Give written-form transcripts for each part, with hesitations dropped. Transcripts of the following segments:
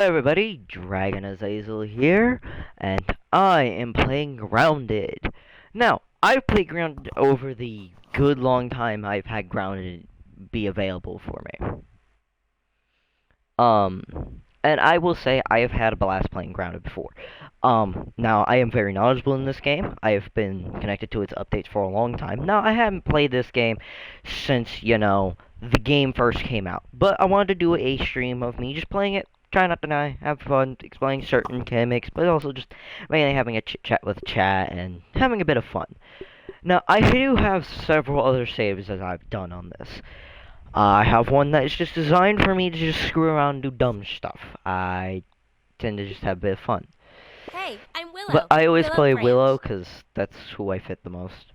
Everybody, Dragon Azazel here, and I am playing Grounded. Now, I've played Grounded over the good long time I've had Grounded be available for me. Um, and I will say I have had a blast playing Grounded before. Now I am very knowledgeable in this game. I have been connected to its updates for a long time. Now, I haven't played this game since, the game first came out. But I wanted to do a stream of me just playing it, try not to die, have fun, explaining certain gimmicks, but also just mainly having a chit chat with chat and having a bit of fun. Now, I do have several other saves that I've done on this. I have one that is just designed for me to just screw around and do dumb stuff. I tend to just have a bit of fun. Hey, I'm But Willow. I always Willow play Branch. Willow because that's who I fit the most.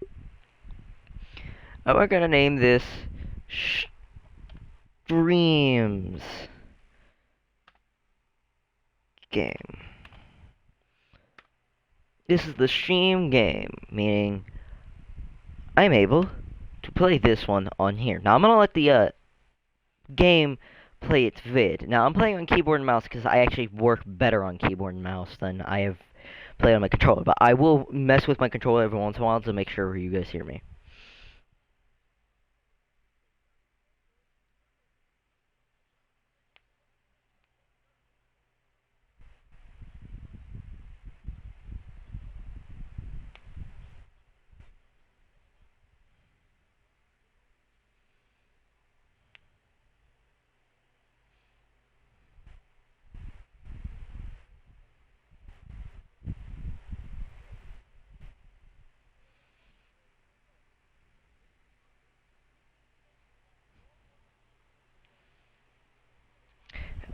And we're gonna name this Streams game. This is the stream game, meaning I'm able to play this one on here. Now I'm gonna let the game play its vid. Now I'm playing on keyboard and mouse because I actually work better on keyboard and mouse than I have played on my controller. But I will mess with my controller every once in a while to make sure you guys hear me.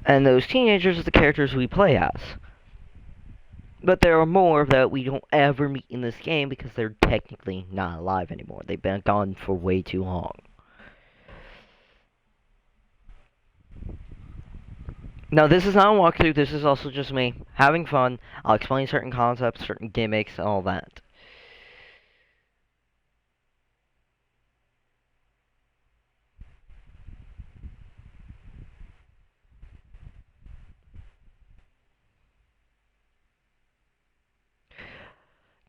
And those teenagers are the characters we play as. But there are more that we don't ever meet in this game because they're technically not alive anymore. They've been gone for way too long. Now, this is not a walkthrough, this is also just me having fun. I'll explain certain concepts, certain gimmicks, all that.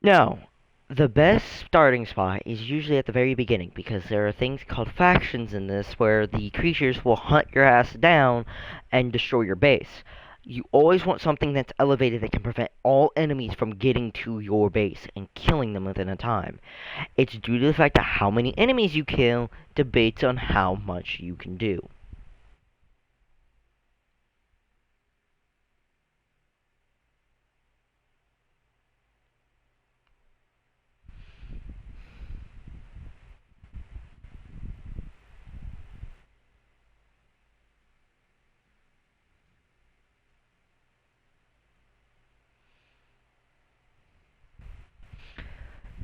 Now, the best starting spot is usually at the very beginning because there are things called factions in this where the creatures will hunt your ass down and destroy your base. You always want something that's elevated that can prevent all enemies from getting to your base and killing them within a time. It's due to the fact that how many enemies you kill debates on how much you can do.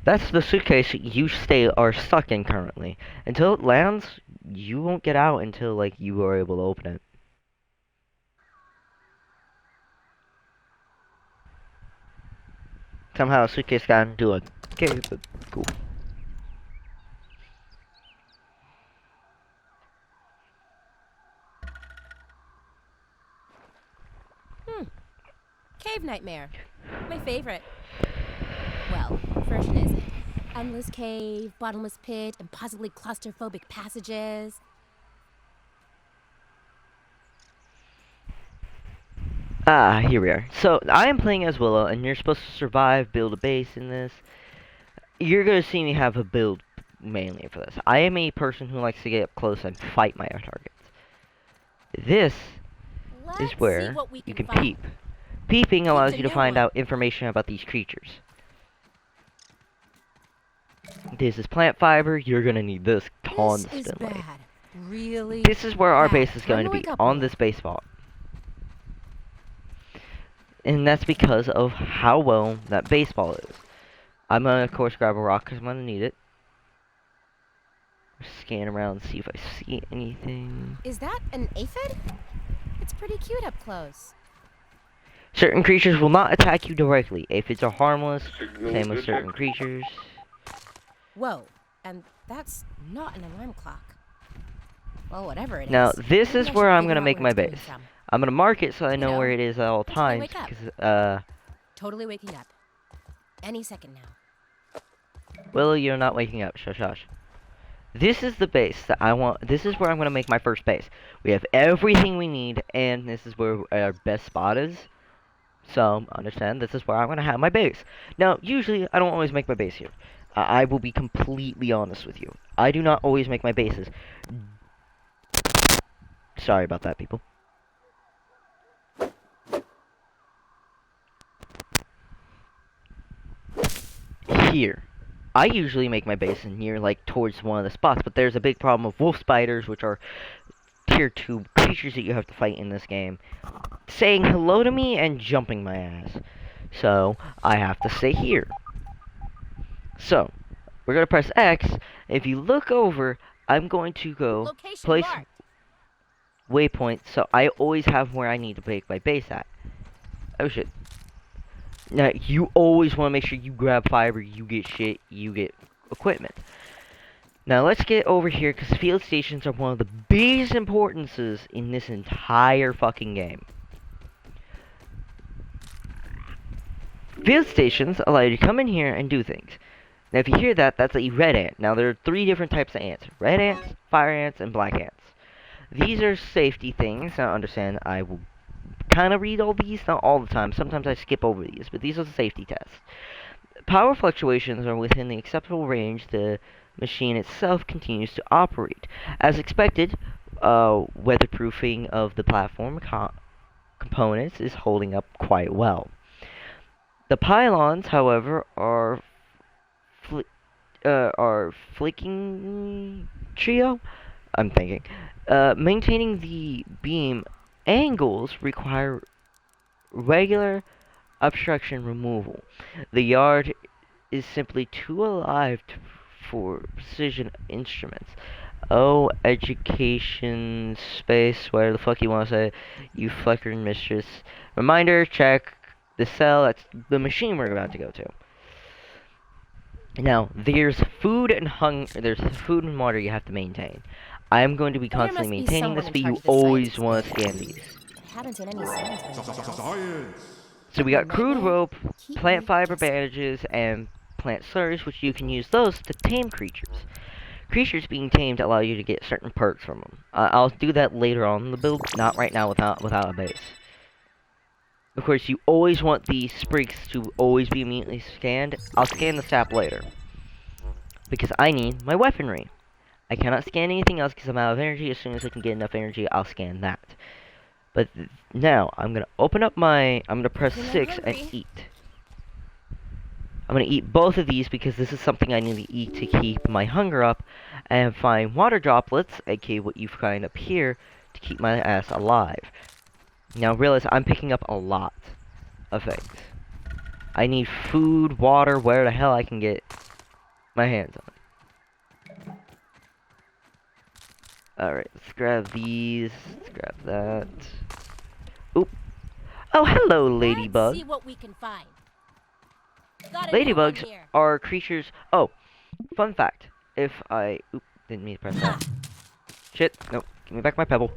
That's the suitcase you are stuck in currently. Until it lands, you won't get out until like you are able to open it. Somehow a suitcase got into a cave, but cool. Cave Nightmare. My favorite. Well, version isn't. Endless cave, bottomless pit, impossibly claustrophobic passages. Ah, here we are. So, I am playing as Willow, and you're supposed to survive, build a base in this. You're gonna see me have a build mainly for this. I am a person who likes to get up close and fight my targets. This Let's is see where what we you can can find. peep. Peeping allows Peeped a you to new find one. out information about these creatures. This is plant fiber. You're gonna need this This is constantly. bad. Really This is where our bad. base is Time going to to be, wake up, on Willow. this base spot. And that's because of how well that baseball is. I'm gonna, of course, grab a rock because I'm gonna need it. Scan around and see if I see anything. Is that an aphid? It's pretty cute up close. Certain creatures will not attack you directly. Aphids are harmless, same with certain creatures. Whoa, and that's not an alarm clock. Well, whatever it is. Now, this maybe is I where should I'm figure gonna out make where my it's coming base. from. I'm gonna mark it so I know know, where it is at all it's time to times. wake up. Because, Totally waking up. Any second now. Willow, you're not waking up. Shush, shush. This is the base that I want. This is where I'm gonna make my first base. We have everything we need, and this is where our best spot is. So, understand, this is where I'm gonna have my base. Now, usually, I don't always make my base here. I will be completely honest with you. I do not always make my bases. Sorry about that, people. Here. I usually make my base near, like, towards one of the spots, but there's a big problem of wolf spiders, which are tier 2 creatures that you have to fight in this game, saying hello to me and jumping my ass. So, I have to stay here. So, we're going to press X. If you look over, I'm going to go Location place marked. waypoints, so I always have where I need to make my base at. Oh shit. Now, you always want to make sure you grab fiber, you get shit, you get equipment. Now, let's get over here, because field stations are one of the biggest importances in this entire fucking game. Field stations allow you to come in here and do things. Now, if you hear that, that's a red ant. Now, there are 3 different types of ants. Red ants, fire ants, and black ants. These are safety things. Now, understand, I will kind of read all these, not all the time. Sometimes I skip over these, but these are the safety tests. Power fluctuations are within the acceptable range. The machine itself continues to operate. As expected, weatherproofing of the platform components is holding up quite well. The pylons, however, are flicking trio. I'm thinking. Maintaining the beam angles require regular obstruction removal. The yard is simply too alive for precision instruments. Oh, education space, where the fuck you want to say, you fucking mistress. Reminder, check the cell, that's the machine we're about to go to. Now, there's food and water you have to maintain. I'm going to be There constantly must be maintaining someone this, in but you charge of the always science want to experiment. scan these. I haven't seen any signs of anyone else. Science. So we got crude Remember, rope, keep plant me fiber guessing. bandages, and plant slurs, which you can use those to tame creatures. Creatures being tamed allow you to get certain perks from them. I'll do that later on in the build, not right now without a base. Of course, you always want the sprigs to always be immediately scanned. I'll scan the sap later, because I need my weaponry. I cannot scan anything else because I'm out of energy. As soon as I can get enough energy, I'll scan that. But now, I'm going to press Feeling 6 and hungry. eat. I'm going to eat both of these because this is something I need to eat to keep my hunger up. And find water droplets, aka what you find up here, to keep my ass alive. Now realize I'm picking up a lot of things. I need food, water, where the hell I can get my hands on it. Alright, let's grab these. Let's grab that. Oop. Oh, hello, ladybug. Let's see what we can find. Got a new one Ladybugs here. are creatures. Oh, fun fact. If I. Oop, didn't mean to press that. Shit. Nope. Give me back my pebble.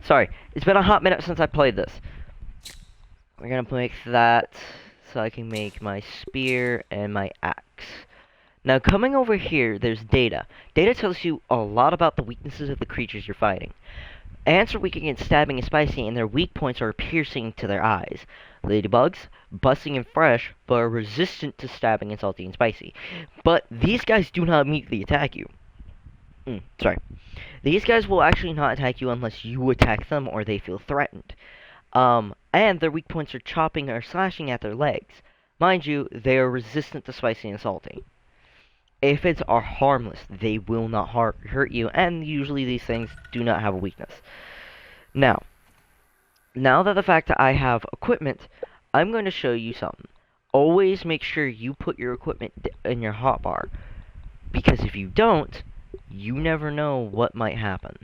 Sorry. It's been a hot minute since I played this. We're gonna make that so I can make my spear and my axe. Now, coming over here, there's data. Data tells you a lot about the weaknesses of the creatures you're fighting. Ants are weak against stabbing and spicy, and their weak points are piercing to their eyes. Ladybugs, busting and fresh, but are resistant to stabbing and salty and spicy. But these guys do not immediately attack you. Sorry. These guys will actually not attack you unless you attack them or they feel threatened. And their weak points are chopping or slashing at their legs. Mind you, they are resistant to spicy and salty. Aphids are harmless. They will not hurt you, and usually these things do not have a weakness. Now that the fact that I have equipment, I'm going to show you something. Always make sure you put your equipment in your hotbar, because if you don't, you never know what might happen.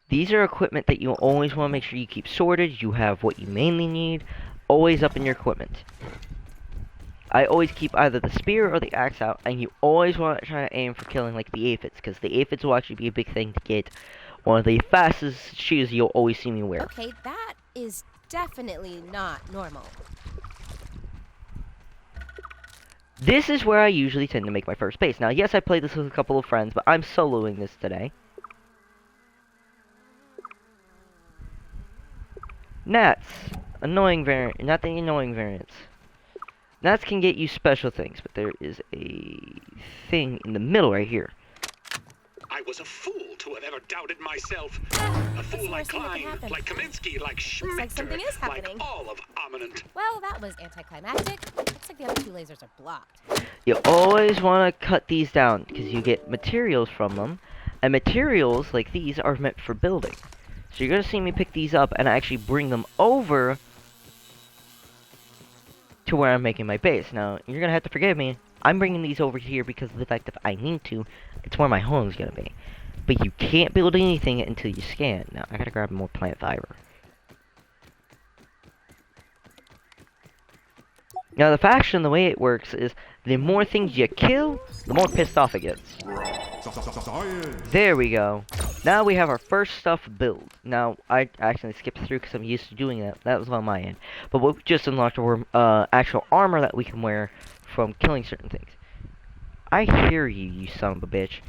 These are equipment that you always want to make sure you keep sorted. You have what you mainly need, always up in your equipment. I always keep either the spear or the axe out, and you always want to try to aim for killing like the aphids, because the aphids will actually be a big thing to get one of the fastest shoes you'll always see me wear. Okay, that is definitely not normal. This is where I usually tend to make my first base. Now, yes, I played this with a couple of friends, but I'm soloing this today. Gnats. Annoying variant. Not the annoying variants. Gnats can get you special things, but there is a thing in the middle right here. I was a fool to have ever doubted myself. A fool like worst thing that could Klein, happen. like Kaminsky, like Schmichter, like something is like happening. all of Ominent. Well, that was anticlimactic. Looks like the other two lasers are blocked. You always want to cut these down, because you get materials from them. And materials like these are meant for building. So you're going to see me pick these up and actually bring them over to where I'm making my base. Now, you're going to have to forgive me. I'm bringing these over here because of the fact that I need to. It's where my home's going to be. But you can't build anything until you scan. Now, I got to grab more plant fiber. Now, the faction, the way it works is the more things you kill, the more pissed off it gets. There we go. Now we have our first stuff built. Now, I actually skipped through because I'm used to doing that. That was on my end. But we just unlocked our actual armor that we can wear from killing certain things. I hear you, you son of a bitch.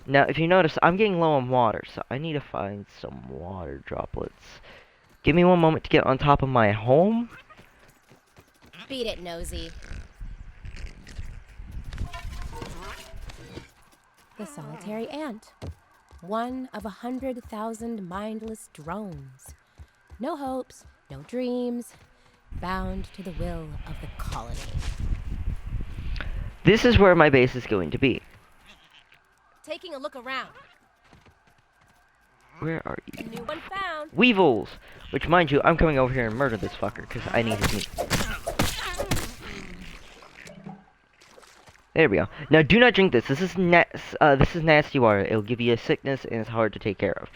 Now, if you notice, I'm getting low on water, so I need to find some water droplets. Give me one moment to get on top of my home. Beat it, Nosy. The solitary ant. One of 100,000 mindless drones. No hopes, no dreams. Bound to the will of the colony. This is where my base is going to be. Taking a look around. Where are you? New one found. Weevils! Which, mind you, I'm coming over here and murder this fucker, because I need his meat. There we go. Now, do not drink this. This is nasty water. It'll give you a sickness, and it's hard to take care of.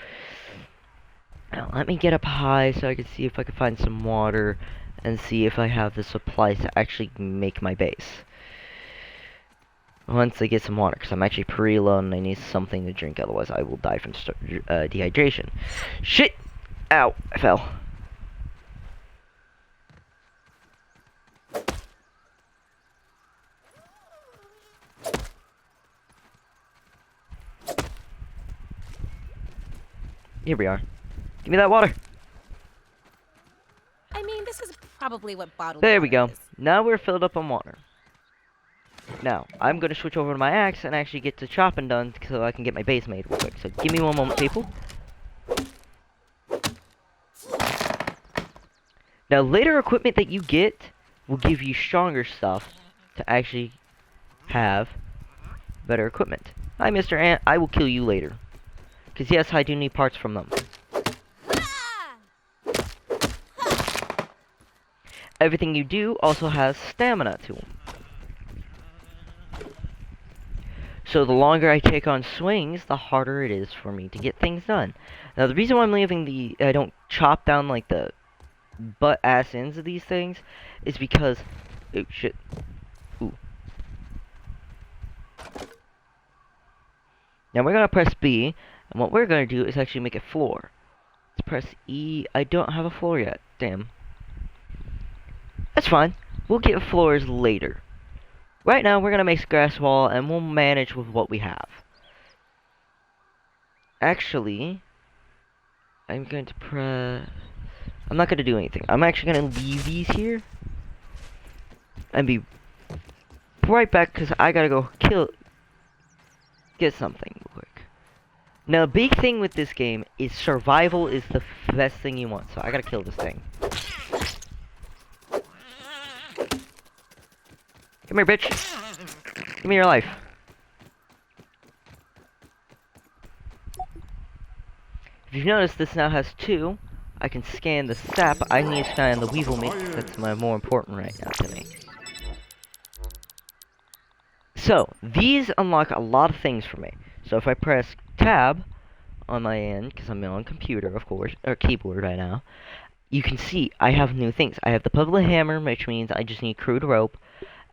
Now, let me get up high so I can see if I can find some water, and see if I have the supplies to actually make my base. Once I get some water, because I'm actually pretty low and I need something to drink, otherwise I will die from dehydration. Shit! Ow! I fell. Here we are. Give me that water! I mean, this is probably what bottled There we water go. is. Now we're filled up on water. Now, I'm going to switch over to my axe and actually get the chopping done so I can get my base made real quick. So give me one moment, people. Now, later equipment that you get will give you stronger stuff to actually have better equipment. Hi, Mr. Ant. I will kill you later. Because, yes, I do need parts from them. Everything you do also has stamina to them. So the longer I take on swings, the harder it is for me to get things done. Now the reason why I'm leaving I don't chop down like the butt-ass ends of these things is because, oh shit, ooh. Now we're gonna press B, and what we're gonna do is actually make a floor. Let's press E. I don't have a floor yet, damn. That's fine, we'll get floors later. Right now, we're going to make a grass wall, and we'll manage with what we have. Actually, I'm going to press... I'm not going to do anything. I'm actually going to leave these here. And be right back, because I got to go get something real quick. Now, the big thing with this game is survival is the best thing you want. So, I got to kill this thing. Come here, bitch. Give me your life. If you've noticed, this now has 2. I can scan the sap. I need to scan the weevil meat. That's more important right now to me. So, these unlock a lot of things for me. So if I press tab on my end, because I'm on computer, of course, or keyboard right now, you can see I have new things. I have the public hammer, which means I just need crude rope.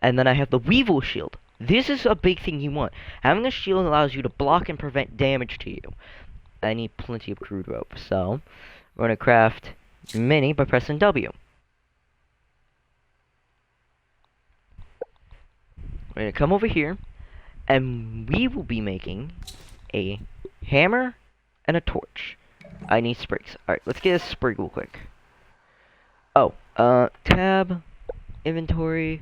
And then I have the Weevil Shield. This is a big thing you want. Having a shield allows you to block and prevent damage to you. I need plenty of crude rope. So, we're going to craft mini by pressing W. We're going to come over here, and we will be making a hammer and a torch. I need sprigs. Alright, let's get a sprig real quick. Oh, tab, inventory.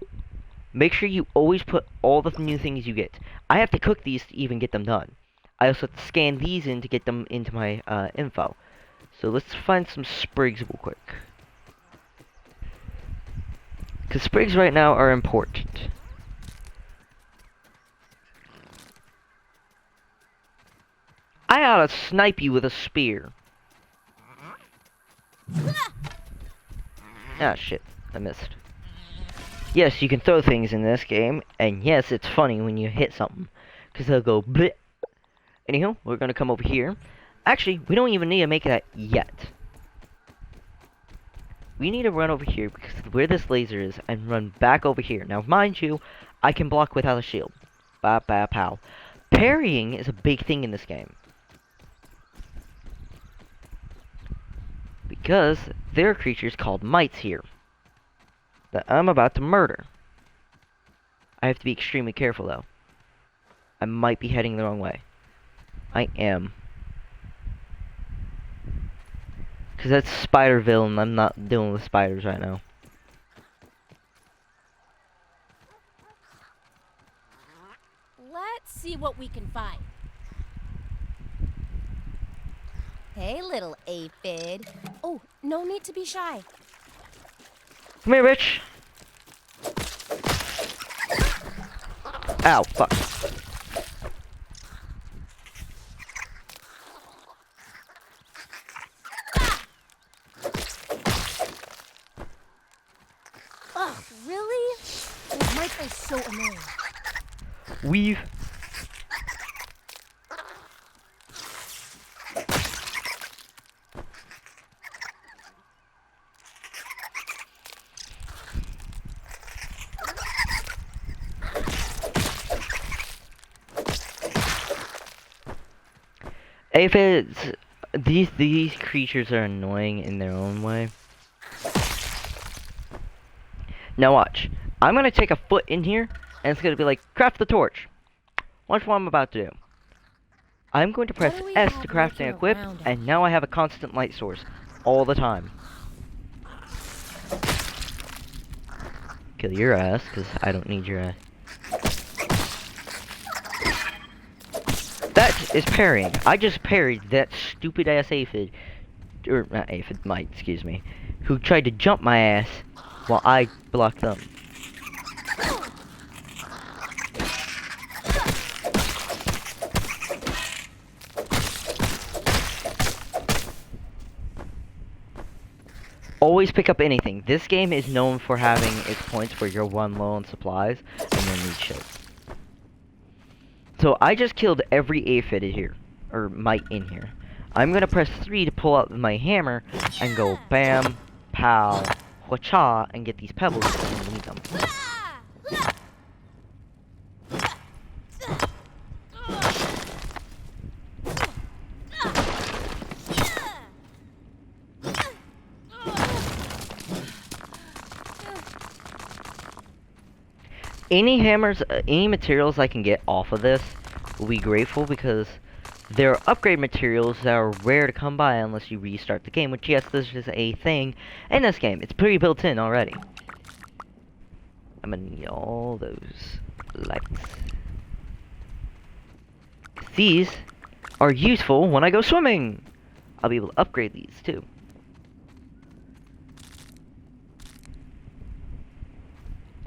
Make sure you always put all the new things you get. I have to cook these to even get them done. I also have to scan these in to get them into my info. So let's find some sprigs real quick. Because sprigs right now are important. I ought to snipe you with a spear. Ah, shit. I missed. Yes, you can throw things in this game, and yes, it's funny when you hit something. Because they'll go bleh. Anyhow, we're going to come over here. Actually, we don't even need to make that yet. We need to run over here because where this laser is and run back over here. Now, mind you, I can block without a shield. Ba ba pow. Parrying is a big thing in this game. Because there are creatures called mites here that I'm about to murder. I have to be extremely careful though. I might be heading the wrong way. I am. Because that's Spiderville and I'm not dealing with spiders right now. Let's see what we can find. Hey, little aphid. Oh, no need to be shy. Come here, bitch. Ow, fuck. Ugh, really? Those mites are so annoying. Weave. Aphids, these creatures are annoying in their own way. Now watch. I'm gonna take a foot in here, and it's gonna be like, craft the torch. Watch what I'm about to do. I'm going to press S to craft and equip, and now I have a constant light source. All the time. Kill your ass, because I don't need your ass. That is parrying. I just parried that stupid ass aphid. Or, not aphid, mite, excuse me. Who tried to jump my ass while I blocked them. Always pick up anything. This game is known for having its points where you're one low on supplies and then need shit. So I just killed every aphid in here, or mite in here. I'm gonna press 3 to pull out my hammer and go bam, pow, wha-cha, and get these pebbles when we need them. Any hammers, any materials I can get off of this will be grateful because there are upgrade materials that are rare to come by unless you restart the game, which yes, this is a thing in this game. It's pretty built in already. I'm gonna need all those lights. These are useful when I go swimming. I'll be able to upgrade these too.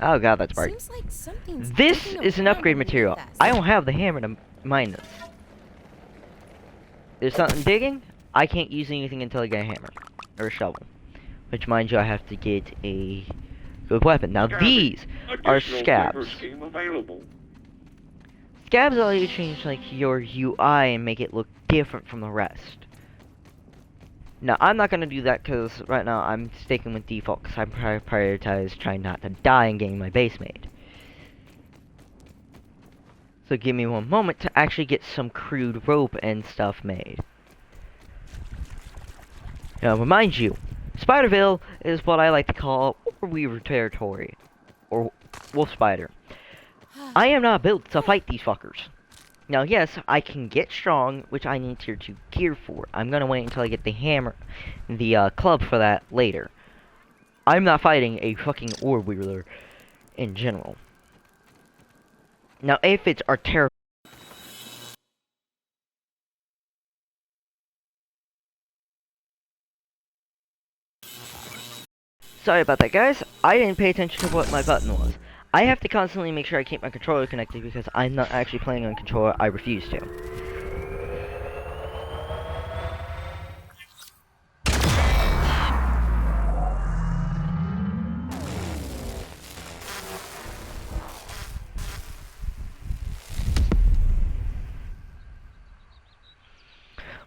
Oh god, that's bright. Seems like something's This digging is an around upgrade underneath material. us. I don't have the hammer to mine this. There's something digging? I can't use anything until I get a hammer. Or a shovel. Which, mind you, I have to get a good weapon. Now these are scabs. Scabs allow you to change like your UI and make it look different from the rest. Now, I'm not going to do that because right now I'm sticking with default because I prioritize trying not to die and getting my base made. So give me one moment to actually get some crude rope and stuff made. Now, remind you, Spiderville is what I like to call Weaver territory, or Wolf Spider. I am not built to fight these fuckers. Now, yes, I can get strong, which I need tier 2 gear for. I'm gonna wait until I get the hammer, the club for that later. I'm not fighting a fucking orb wheeler in general. Now, aphids are terrible. Sorry about that, guys. I didn't pay attention to what my button was. I have to constantly make sure I keep my controller connected because I'm not actually playing on controller. I refuse to.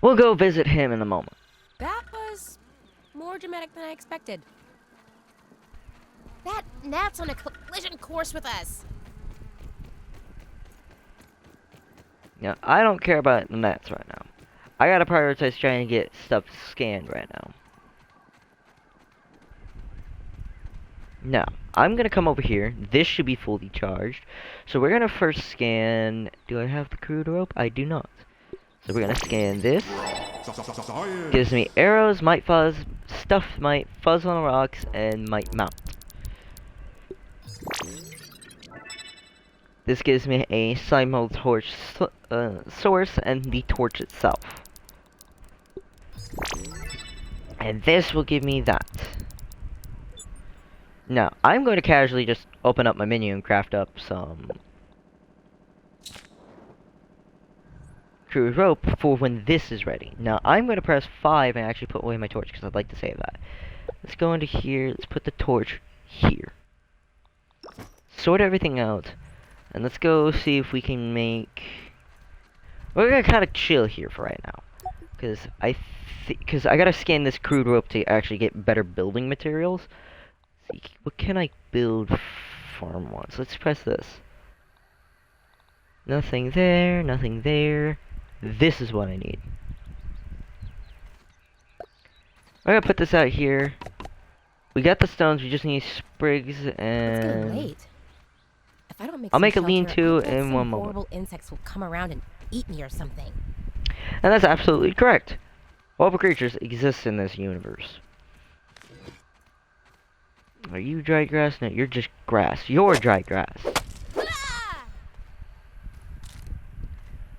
We'll go visit him in a moment. That was more dramatic than I expected. That gnat's on a collision course with us. Now, I don't care about the gnats right now. I gotta prioritize trying to get stuff scanned right now. Now, I'm gonna come over here. This should be fully charged. So we're gonna first scan... Do I have the crude rope? I do not. So we're gonna scan this. Gives me arrows, might fuzz, stuff might fuzz on the rocks, and might mount. This gives me a Simul torch source and the torch itself. And this will give me that. Now, I'm going to casually just open up my menu and craft up some crude rope for when this is ready. Now, I'm going to press 5 and actually put away my torch because I'd like to save that. Let's go into here. Let's put the torch here. Sort everything out. And let's go see if we can make... We're gonna kind of chill here for right now. Because I gotta scan this crude rope to actually get better building materials. Let's see, what can I build farm wise? Let's press this. Nothing there, nothing there. This is what I need. I'm gonna put this out here. We got the stones, we just need sprigs and... It's getting late. If I don't make I'll some make a shelter, lean-to I bet in some one moment. horrible insects will come around and eat me or something. And that's absolutely correct. Horrible creatures exist in this universe. Are you dry grass? No, you're just grass. You're dry grass.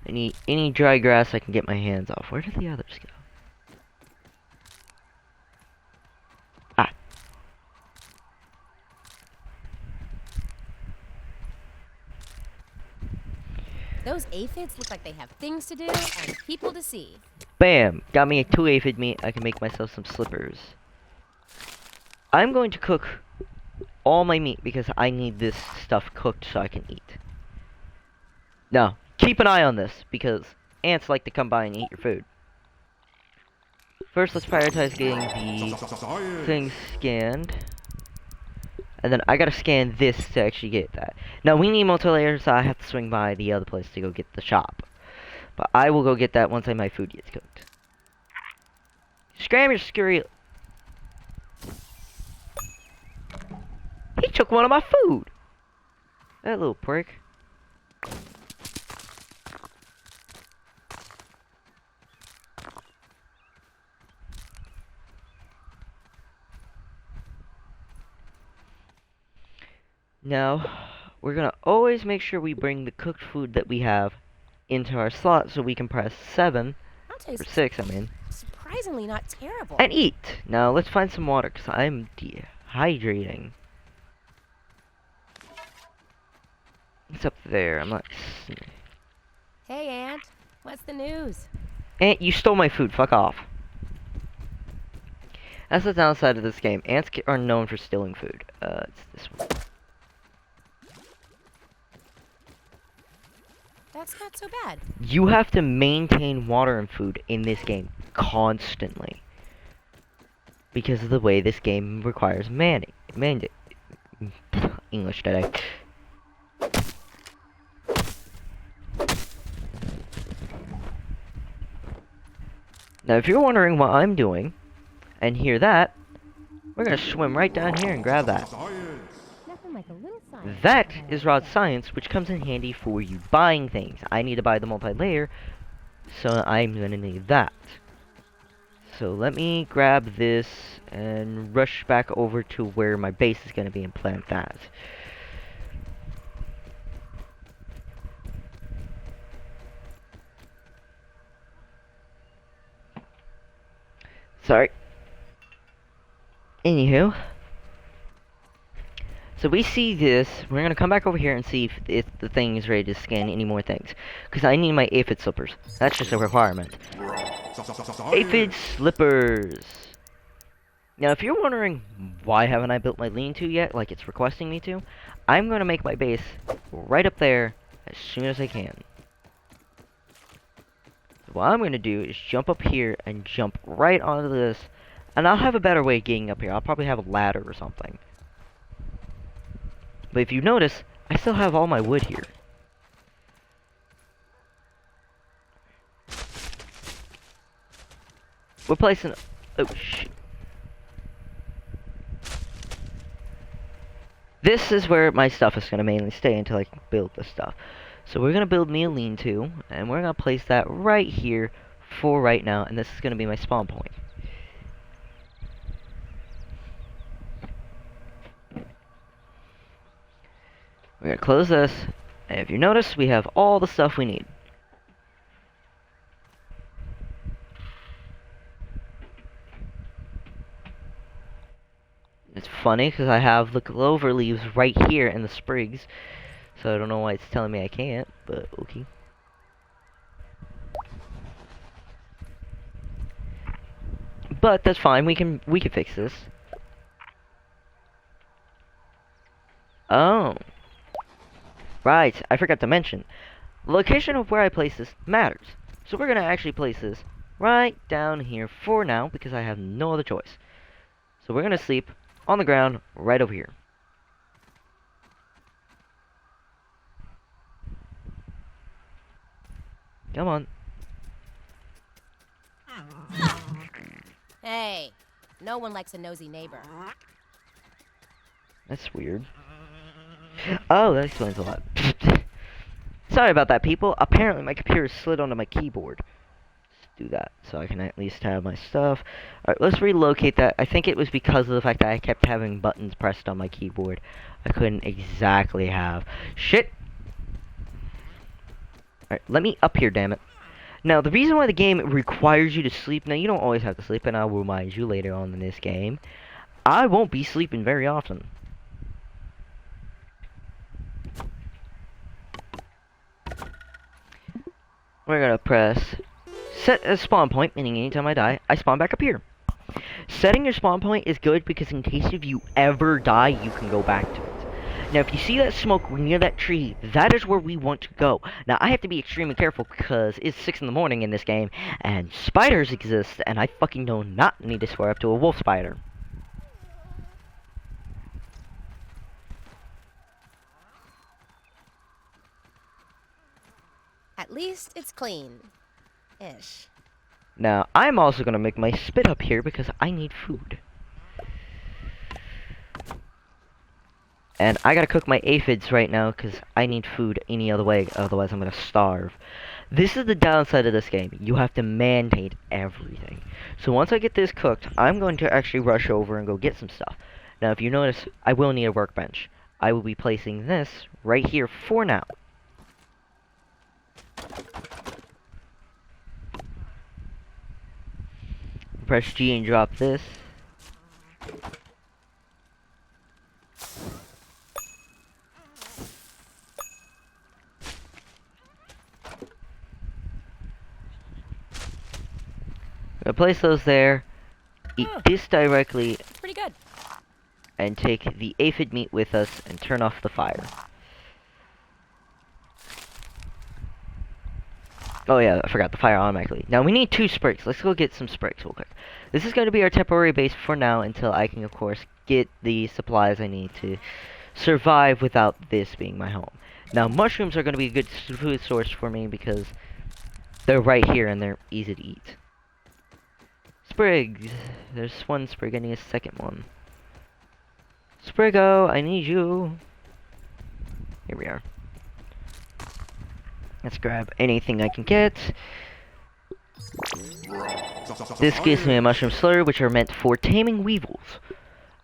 Any dry grass I can get my hands off. Where did the others go? Ah. Those aphids look like they have things to do and people to see. Bam! Got me a 2 aphid meat. I can make myself some slippers. I'm going to cook all my meat because I need this stuff cooked so I can eat. Now, keep an eye on this because ants like to come by and eat your food. First, let's prioritize getting the things scanned. And then I gotta scan this to actually get that. Now, we need multi-layers, so I have to swing by the other place to go get the shop. But I will go get that once my food gets cooked. Scram your scurry. He took one of my food! That little prick. Now, we're gonna always make sure we bring the cooked food that we have into our slot so we can press 7, or 6, I mean. Surprisingly not terrible. And eat! Now, let's find some water, because I'm dehydrating. It's up there, I'm not... Hey, Ant. What's the news? Ant, you stole my food, fuck off. That's the downside of this game. Ants are known for stealing food. It's this one. That's not so bad. You have to maintain water and food in this game constantly. Because of the way this game requires English today. Now, if you're wondering what I'm doing, and hear that, we're gonna swim right down here and grab that. Nothing like a little science. That is Rod Science, which comes in handy for you buying things. I need to buy the multi-layer, so I'm gonna need that. So let me grab this and rush back over to where my base is gonna be and plant that. Sorry. Anywho. So we see this. We're going to come back over here and see if the thing is ready to scan any more things. Because I need my aphid slippers. That's just a requirement. Aphid slippers. Now, if you're wondering why haven't I built my lean-to yet, like it's requesting me to, I'm going to make my base right up there as soon as I can. What I'm going to do is jump up here and jump right onto this, and I'll have a better way of getting up here. I'll probably have a ladder or something. But if you notice, I still have all my wood here. We're placing... Oh, shit. This is where my stuff is going to mainly stay until I can build the stuff. So we're going to build me a lean-to, and we're going to place that right here for right now, and this is going to be my spawn point. We're going to close this, and if you notice, we have all the stuff we need. It's funny, because I have the clover leaves right here in the sprigs, so I don't know why it's telling me I can't, but okay. But that's fine, we can fix this. Oh. Right, I forgot to mention. The location of where I place this matters. So we're going to actually place this right down here for now, because I have no other choice. So we're going to sleep on the ground right over here. Come on. Hey, no one likes a nosy neighbor. That's weird. Oh, that explains a lot. Sorry about that, people. Apparently my computer slid onto my keyboard. Let's do that so I can at least have my stuff. Alright, let's relocate that. I think it was because of the fact that I kept having buttons pressed on my keyboard. I couldn't exactly have... Shit! Alright, let me up here, damn it. Now, the reason why the game requires you to sleep... Now, you don't always have to sleep, and I'll remind you later on in this game. I won't be sleeping very often. We're gonna press set a spawn point, meaning anytime I die, I spawn back up here. Setting your spawn point is good because in case if you ever die, you can go back to it. Now, if you see that smoke near that tree, that is where we want to go. Now, I have to be extremely careful because it's 6 in the morning in this game, and spiders exist, and I fucking do not need to swear up to a wolf spider. At least it's clean. Ish. Now, I'm also going to make my spit up here because I need food. And I gotta cook my aphids right now because I need food any other way, otherwise I'm gonna starve. This is the downside of this game. You have to mandate everything. So once I get this cooked, I'm going to actually rush over and go get some stuff. Now, if you notice, I will need a workbench. I will be placing this right here for now. Press G and drop this. I'm gonna place those there, eat this directly, It's pretty good. and take the aphid meat with us and turn off the fire. Oh yeah, I forgot the fire automatically. Now we need 2 sprigs. Let's go get some sprigs real quick. This is going to be our temporary base for now until I can, of course, get the supplies I need to survive without this being my home. Now mushrooms are going to be a good food source for me because they're right here and they're easy to eat. Spriggs. There's one Sprig, I need a second one. Spriggo, I need you. Here we are. Let's grab anything I can get. This gives me a mushroom slurry, which are meant for taming weevils.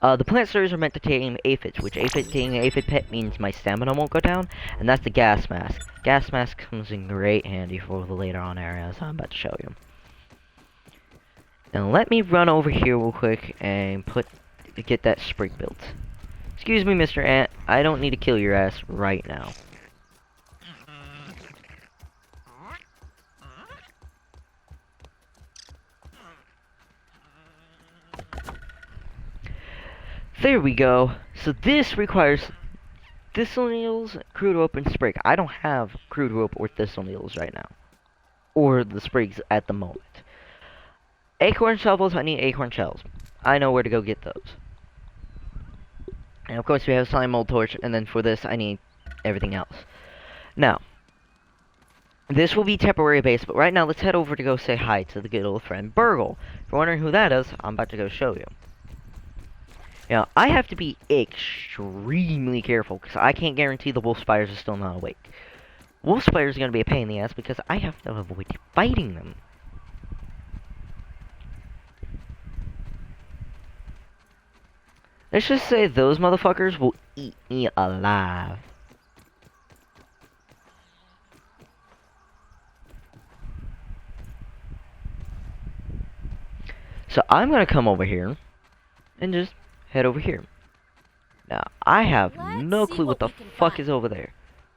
The plant slurries are meant to tame aphids, which being an aphid pet means my stamina won't go down, and that's the gas mask. Gas mask comes in great handy for the later on areas I'm about to show you. Now let me run over here real quick and get that sprig built. Excuse me, Mr. Ant, I don't need to kill your ass right now. There we go. So this requires thistle needles, crude rope, and sprig. I don't have crude rope or thistle needles right now. Or the sprigs at the moment. Acorn shovels, I need acorn shells. I know where to go get those. And of course we have slime mold torch, and then for this I need everything else. Now, this will be temporary base, but right now let's head over to go say hi to the good old friend Burgle. If you're wondering who that is, I'm about to go show you. Now, I have to be extremely careful, because I can't guarantee the wolf spiders are still not awake. Wolf spiders are going to be a pain in the ass, because I have to avoid fighting them. Let's just say those motherfuckers will eat me alive. So I'm going to come over here and just head over here. Now, I have no clue what the fuck is over there.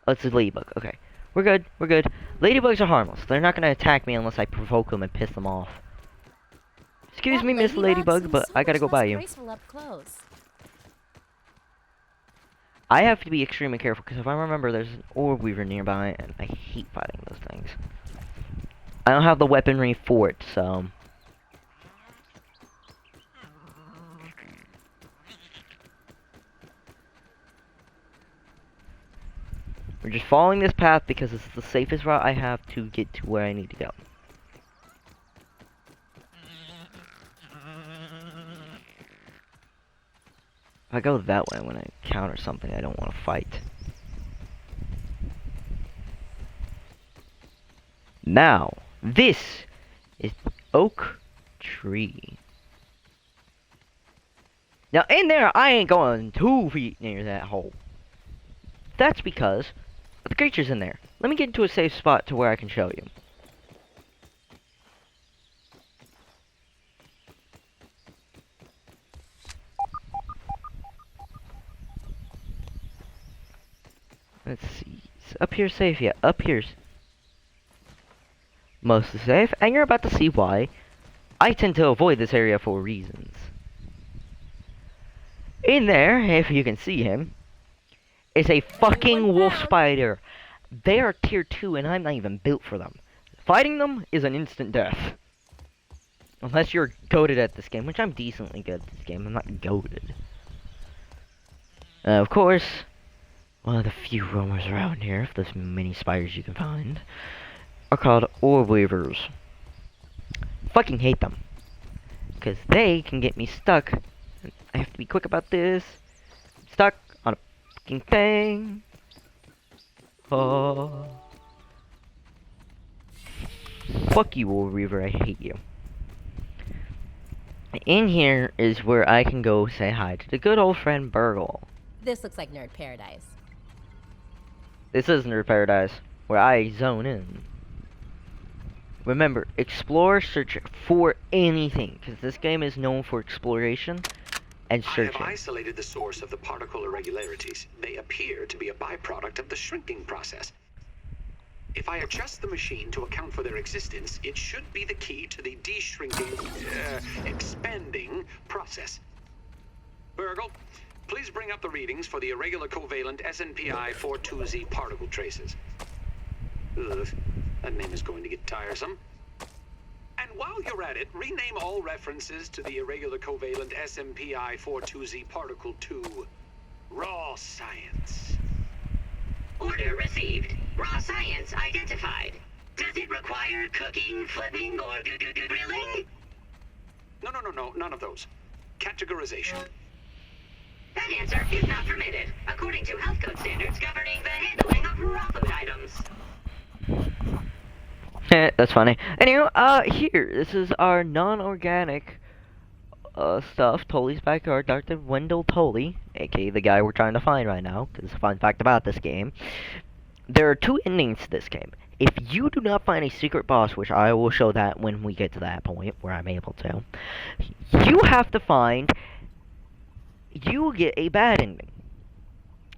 Oh, it's a ladybug. Okay. We're good. We're good. Ladybugs are harmless. They're not going to attack me unless I provoke them and piss them off. Excuse me, Miss Ladybug, but I gotta go by you. I have to be extremely careful, because if I remember, there's an orb weaver nearby, and I hate fighting those things. I don't have the weaponry for it, so... we're just following this path because it's the safest route I have to get to where I need to go. If I go that way when I encounter something I don't want to fight. Now, this is the oak tree. Now, in there, I ain't going 2 feet near that hole. That's because the creature's in there. Let me get into a safe spot to where I can show you. Let's see. Is up here safe? Yeah, up here's mostly safe, and you're about to see why I tend to avoid this area for reasons. In there, if you can see him, is a fucking wolf spider. They are tier 2, and I'm not even built for them. Fighting them is an instant death. Unless you're goated at this game, which I'm decently good at this game. I'm not goated. Of course, one of the few roamers around here, if there's many spiders you can find, are called orb weavers. Fucking hate them. Because they can get me stuck. I have to be quick about this. Stuck on a fucking thing. Oh. Fuck you, orb weaver, I hate you. In here is where I can go say hi to the good old friend Burgle. This looks like nerd paradise. This is Nerd Paradise, where I zone in. Remember, explore, search for anything, because this game is known for exploration and searching. I have isolated the source of the particle irregularities. They appear to be a byproduct of the shrinking process. If I adjust the machine to account for their existence, it should be the key to the de-shrinking, expanding process. Burgle, please bring up the readings for the irregular covalent SNPI 42Z particle traces. Ugh, that name is going to get tiresome. And while you're at it, rename all references to the irregular covalent SNPI 42Z particle to raw science. Order received. Raw science identified. Does it require cooking, flipping, or grilling? No, none of those. Categorization. That answer is not permitted, according to health code standards governing the handling of raw food items. That's funny. Anyway, here, this is our non-organic stuff. Tully's backyard. Dr. Wendell Tully, aka the guy we're trying to find right now. Because a fun fact about this game, there are two endings to this game. If you do not find a secret boss, which I will show that when we get to that point where I'm able to, you have to find. You will get a bad ending.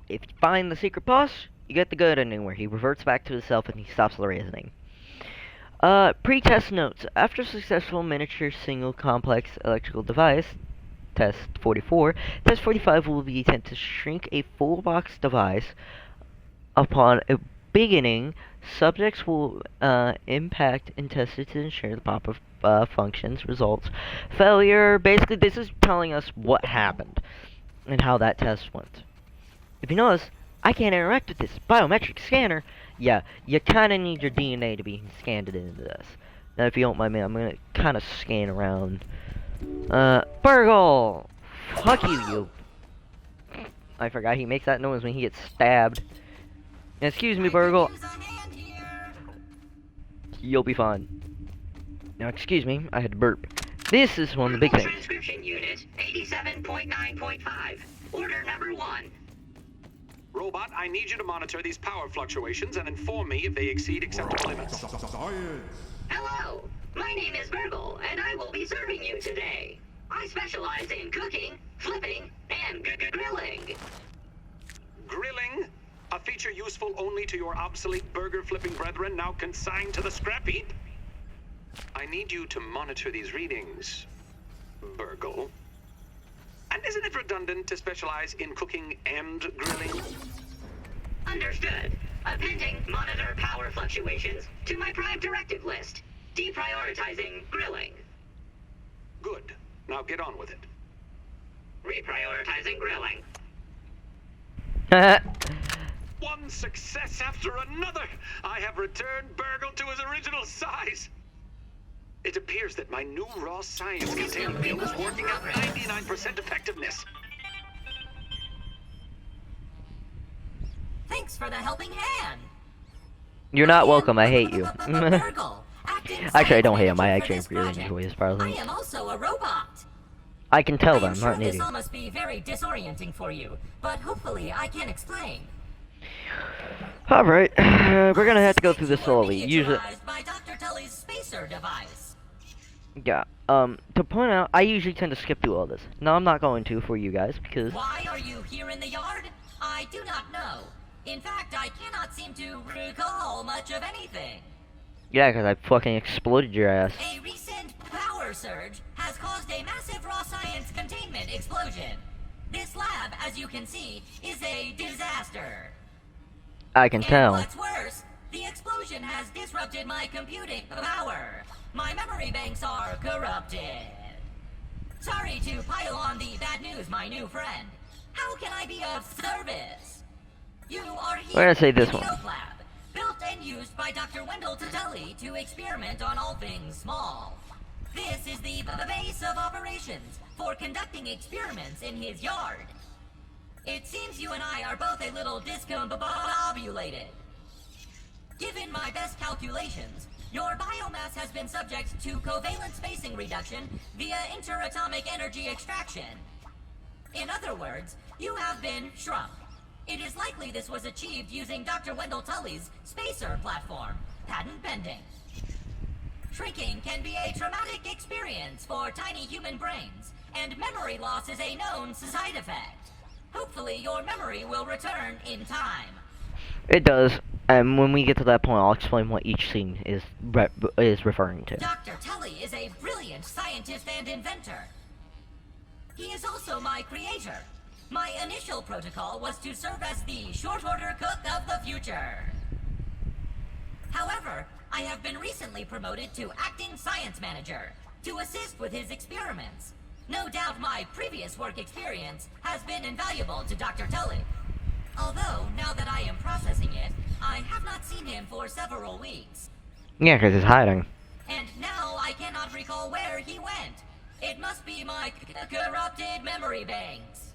If you find the secret boss, you get the good ending where he reverts back to himself and he stops the reasoning. Pre-test notes. After successful miniature single complex electrical device, test 44, test 45 will be attempted to shrink a full box device. Upon a beginning, subjects will impact and test it to ensure the proper functions, results. Failure, basically this is telling us what happened and how that test went. If you notice, I can't interact with this biometric scanner. Yeah, you kind of need your DNA to be scanned into this. Now, if you don't mind me, I'm going to kind of scan around. Burgle! Fuck you. I forgot he makes that noise when he gets stabbed. Excuse me, Burgle. You'll be fine. Now, excuse me, I had to burp. This is one of the big things. Transcription unit 87.9.5. Order number 1. Robot, I need you to monitor these power fluctuations and inform me if they exceed acceptable limits. Hello, my name is Burgle, and I will be serving you today. I specialize in cooking, flipping, and grilling. Grilling? A feature useful only to your obsolete burger-flipping brethren now consigned to the scrap heap? I need you to monitor these readings, Burgle. And isn't it redundant to specialize in cooking and grilling? Understood. Appending monitor power fluctuations to my prime directive list. Deprioritizing grilling. Good. Now get on with it. Reprioritizing grilling. One success after another! I have returned Burgle to his original size! It appears that my new raw science containing pill is working at 99% effectiveness. Thanks for the helping hand. You're not welcome, I hate you. Burgle, Actually, I don't hate him, I actually really enjoy his I parlance. am also a robot. I can tell I that am I'm sure not an this idiot. all must be very disorienting for you, but hopefully I can explain. Alright, we're gonna have to go through this slowly. Usually, Miniaturized by Dr. Tully's spacer device. yeah, to point out, I usually tend to skip through all this. No, I'm not going to for you guys, because, Why are you here in the yard? I do not know. In fact, I cannot seem to recall much of anything. yeah, because I fucking exploded your ass. A recent power surge has caused a massive raw science containment explosion. This lab, as you can see, is a disaster. I can And tell. what's worse, the explosion has disrupted my computing power. My memory banks are corrupted. Sorry to pile on the bad news, my new friend. How can I be of service? You are here We're gonna say this in the one. Oak Lab, built and used by Dr. Wendell Tully to experiment on all things small. This is the base of operations for conducting experiments in his yard. It seems you and I are both a little discombobulated. Given my best calculations, your biomass has been subject to covalent spacing reduction via interatomic energy extraction. In other words, you have been shrunk. It is likely this was achieved using Dr. Wendell Tully's spacer platform, patent pending. Shrinking can be a traumatic experience for tiny human brains, and memory loss is a known side effect. Hopefully your memory will return in time. It does, and when we get to that point, I'll explain what each scene is referring to. Dr. Tully is a brilliant scientist and inventor. He is also my creator. My initial protocol was to serve as the short order cook of the future. However, I have been recently promoted to acting science manager to assist with his experiments. No doubt my previous work experience has been invaluable to Dr. Tully. Although, now that I am processing it, I have not seen him for several weeks. Yeah, because he's hiding. And now I cannot recall where he went. It must be my corrupted memory banks.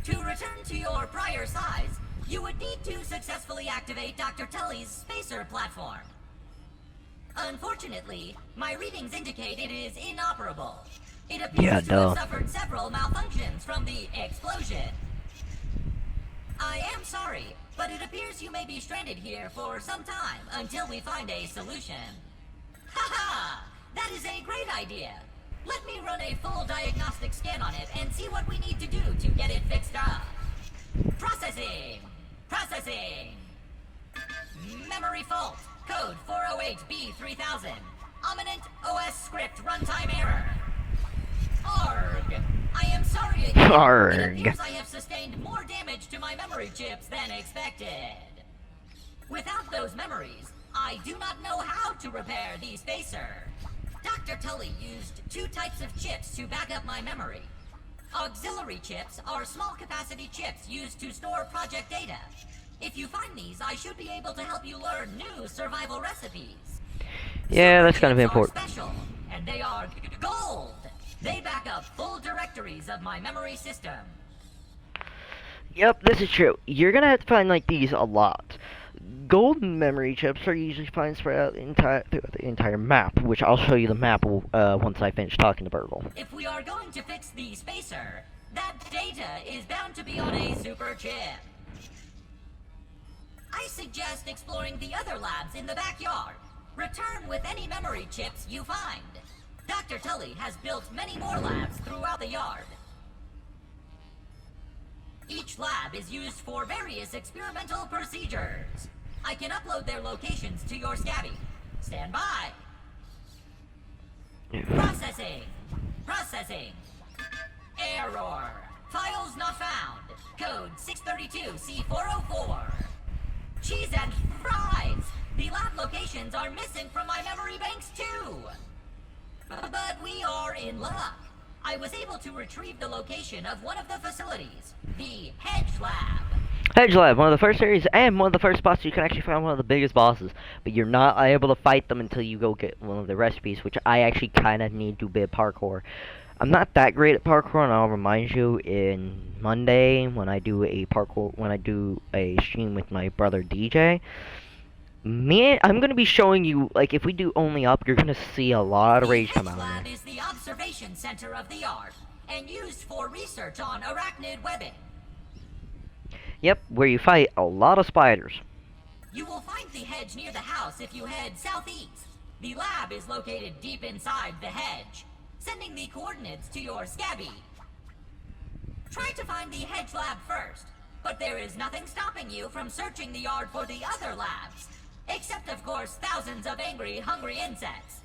To return to your prior size, you would need to successfully activate Dr. Tully's spacer platform. Unfortunately, my readings indicate it is inoperable. It appears to have suffered several malfunctions from the explosion. I am sorry, but it appears you may be stranded here for some time until we find a solution. Haha! That is a great idea. Let me run a full diagnostic scan on it and see what we need to do to get it fixed up. Processing! Processing! Memory fault. Code 408B3000. Ominent OS script runtime error. Arg! I am sorry again. Arg. It appears I have sustained more damage to my memory chips than expected. Without those memories, I do not know how to repair the spacer. Dr. Tully used 2 types of chips to back up my memory. Auxiliary chips are small capacity chips used to store project data. If you find these, I should be able to help you learn new survival recipes. Yeah, that's kind of Chips are important. special, and they are gold. They back up full directories of my memory system. Yep, this is true. You're gonna have to find like these a lot. Gold memory chips are usually found spread out throughout the entire map, which I'll show you the map once I finish talking to Burgle. If we are going to fix the spacer, that data is bound to be on a super chip. I suggest exploring the other labs in the backyard. Return with any memory chips you find. Dr. Tully has built many more labs throughout the yard. Each lab is used for various experimental procedures. I can upload their locations to your Scabby. Stand by. Processing. Processing. Error. Files not found. Code 632C404. Cheese and fries. The lab locations are missing from my memory banks too. But we are in luck. I was able to retrieve the location of one of the facilities, the Hedge Lab. Hedge Lab, one of the first areas and one of the first spots you can actually find one of the biggest bosses. But you're not able to fight them until you go get one of the recipes, which I actually kind of need to do parkour. I'm not that great at parkour, and I'll remind you in Monday when I do a stream with my brother DJ. I'm gonna be showing you, like, if we do only up, you're gonna see a lot of rage come out The of Hedge Lab there. is the observation center of the yard and used for research on arachnid webbing. Yep, where you fight a lot of spiders. You will find the hedge near the house if you head southeast. The lab is located deep inside the hedge, sending the coordinates to your Scabby. Try to find the Hedge Lab first, but there is nothing stopping you from searching the yard for the other labs. Except, of course, thousands of angry, hungry insects.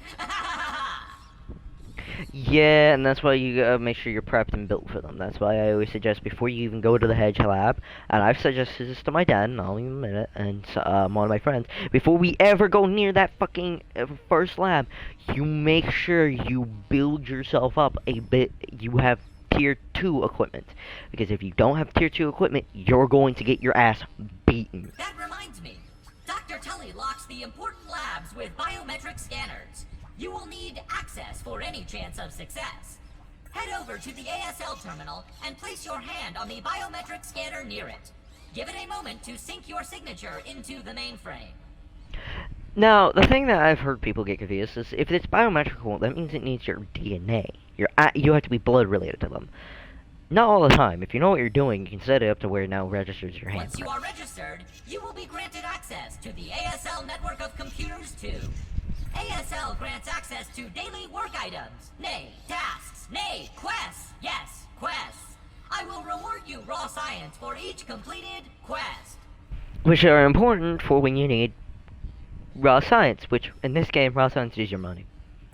Yeah, and that's why you gotta make sure you're prepped and built for them. That's why I always suggest before you even go to the Hedge Lab, and I've suggested this to my dad, and I'll even admit it, and one of my friends, before we ever go near that fucking first lab, you make sure you build yourself up a bit. You have tier 2 equipment, because if you don't have tier 2 equipment, you're going to get your ass beaten. That reminds me. Dr. Tully locks the important labs with biometric scanners. You will need access for any chance of success. Head over to the ASL terminal and place your hand on the biometric scanner near it. Give it a moment to sync your signature into the mainframe. Now, the thing that I've heard people get confused is if it's biometrical, that means it needs your DNA. You have to be blood related to them. Not all the time. If you know what you're doing, you can set it up to where it now registers your hand. Once you are registered, you will be granted access to the ASL network of computers too. ASL grants access to daily work items, nay, tasks, nay, quests. Yes, quests. I will reward you raw science for each completed quest. Which are important for when you need raw science, which in this game, raw science is your money.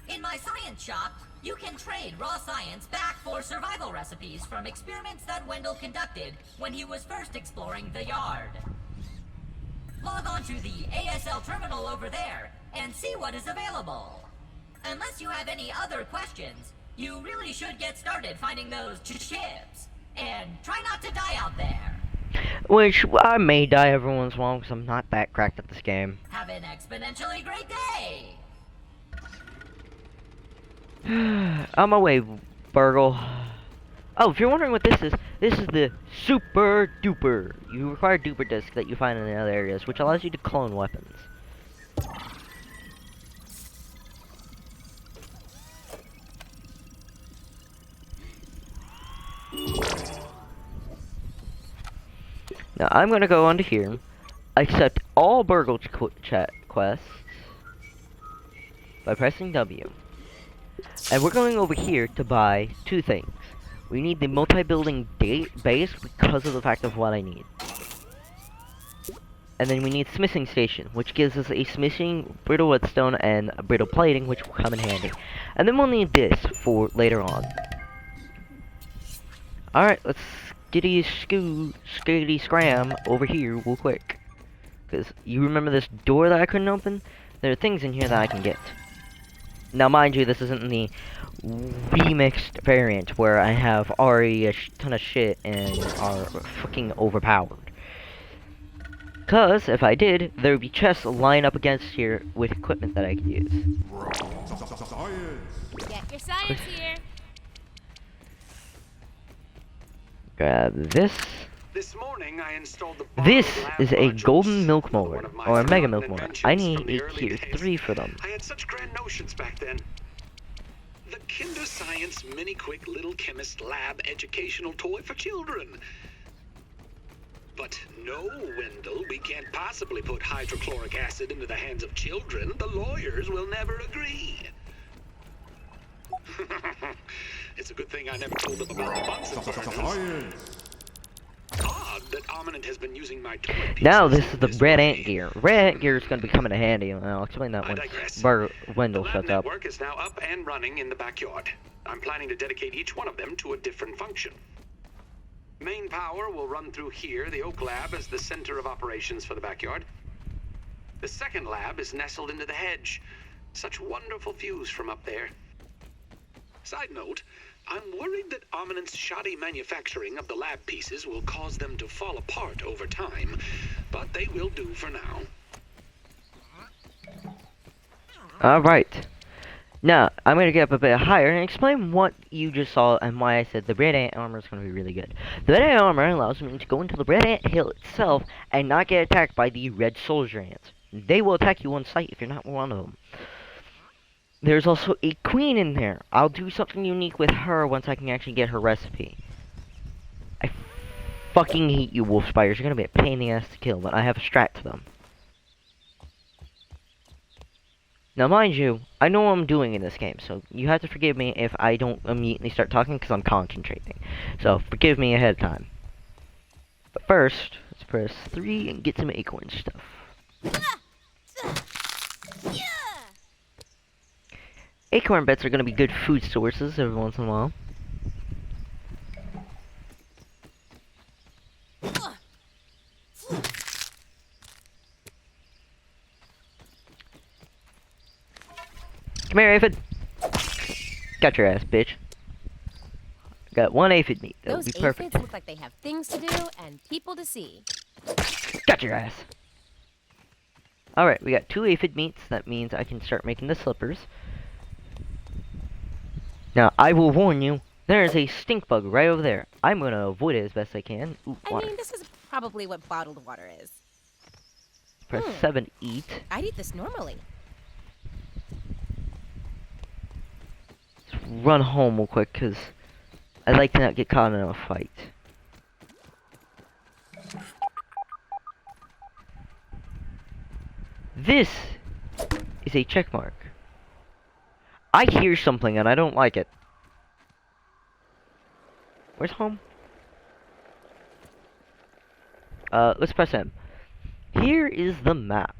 In my science shop, you can trade raw science back for survival recipes from experiments that Wendell conducted when he was first exploring the yard. Log on to the ASL terminal over there and see what is available. Unless you have any other questions, you really should get started finding those chips. And try not to die out there. Which, I may die every once in a while because I'm not that cracked at this game. Have an exponentially great day! On my way, Burgle. Oh, if you're wondering what this is the Super Duper. You require Duper Disc that you find in the other areas, which allows you to clone weapons. Now, I'm gonna go onto here, accept all Burgle chat quests by pressing W. And we're going over here to buy two things. We need the multi-building base because of the fact of what I need. And then we need smithing station, which gives us a smithing, brittle whetstone, and brittle plating, which will come in handy. And then we'll need this for later on. Alright, let's skitty scram over here real quick. Because you remember this door that I couldn't open? There are things in here that I can get. Now, mind you, this isn't the remixed variant where I have already a ton of shit and are fucking overpowered. Because if I did, there would be chests lined up against here with equipment that I could use. Get your science here. Grab this. This morning I installed the This lab is a modules. golden milk One mower, of my or a mega milk phenomenal mower. inventions I need from the a early tier days. 3 for them. I had such grand notions back then. The Kinder Science Mini Quick Little Chemist Lab educational toy for children. But no, Wendell, we can't possibly put hydrochloric acid into the hands of children. The lawyers will never agree. It's a good thing I never told them about the Bunsen burners. Odd that Ominent has been using my toy pieces Now this is in the this red way. ant gear. Red ant gear is going to be coming in handy, and I'll explain that I when digress. Wendell The lab shuts up. network is now up and running in the backyard. I'm planning to dedicate each one of them to a different function. Main power will run through here, the Oak Lab as the center of operations for the backyard. The second lab is nestled into the hedge. Such wonderful views from up there. Side note, I'm worried that Ominent's shoddy manufacturing of the lab pieces will cause them to fall apart over time, but they will do for now. Alright. Now, I'm going to get up a bit higher and explain what you just saw and why I said the red ant armor is going to be really good. The red ant armor allows me to go into the red ant hill itself and not get attacked by the red soldier ants. They will attack you on sight if you're not one of them. There's also a queen in there. I'll do something unique with her once I can actually get her recipe. I fucking hate you, wolf spiders. You're going to be a pain in the ass to kill, but I have a strat to them. Now, mind you, I know what I'm doing in this game, so you have to forgive me if I don't immediately start talking because I'm concentrating. So, forgive me ahead of time. But first, let's press 3 and get some acorn stuff. Acorn bits are going to be good food sources every once in a while. Come here, aphid. Got your ass, bitch. Got one aphid meat. That'll Those be perfect. aphids look like they have things to do and people to see. Got your ass. Alright, we got 2 aphid meats. That means I can start making the slippers. Now, I will warn you, there is a stink bug right over there. I'm going to avoid it as best I can. Ooh, I water. mean, this is probably what bottled water is. Press 7 to eat. I'd eat this normally. Let's run home real quick, because I'd like to not get caught in a fight. This is a check mark. I hear something and I don't like it. Where's home? Let's press M. Here is the map.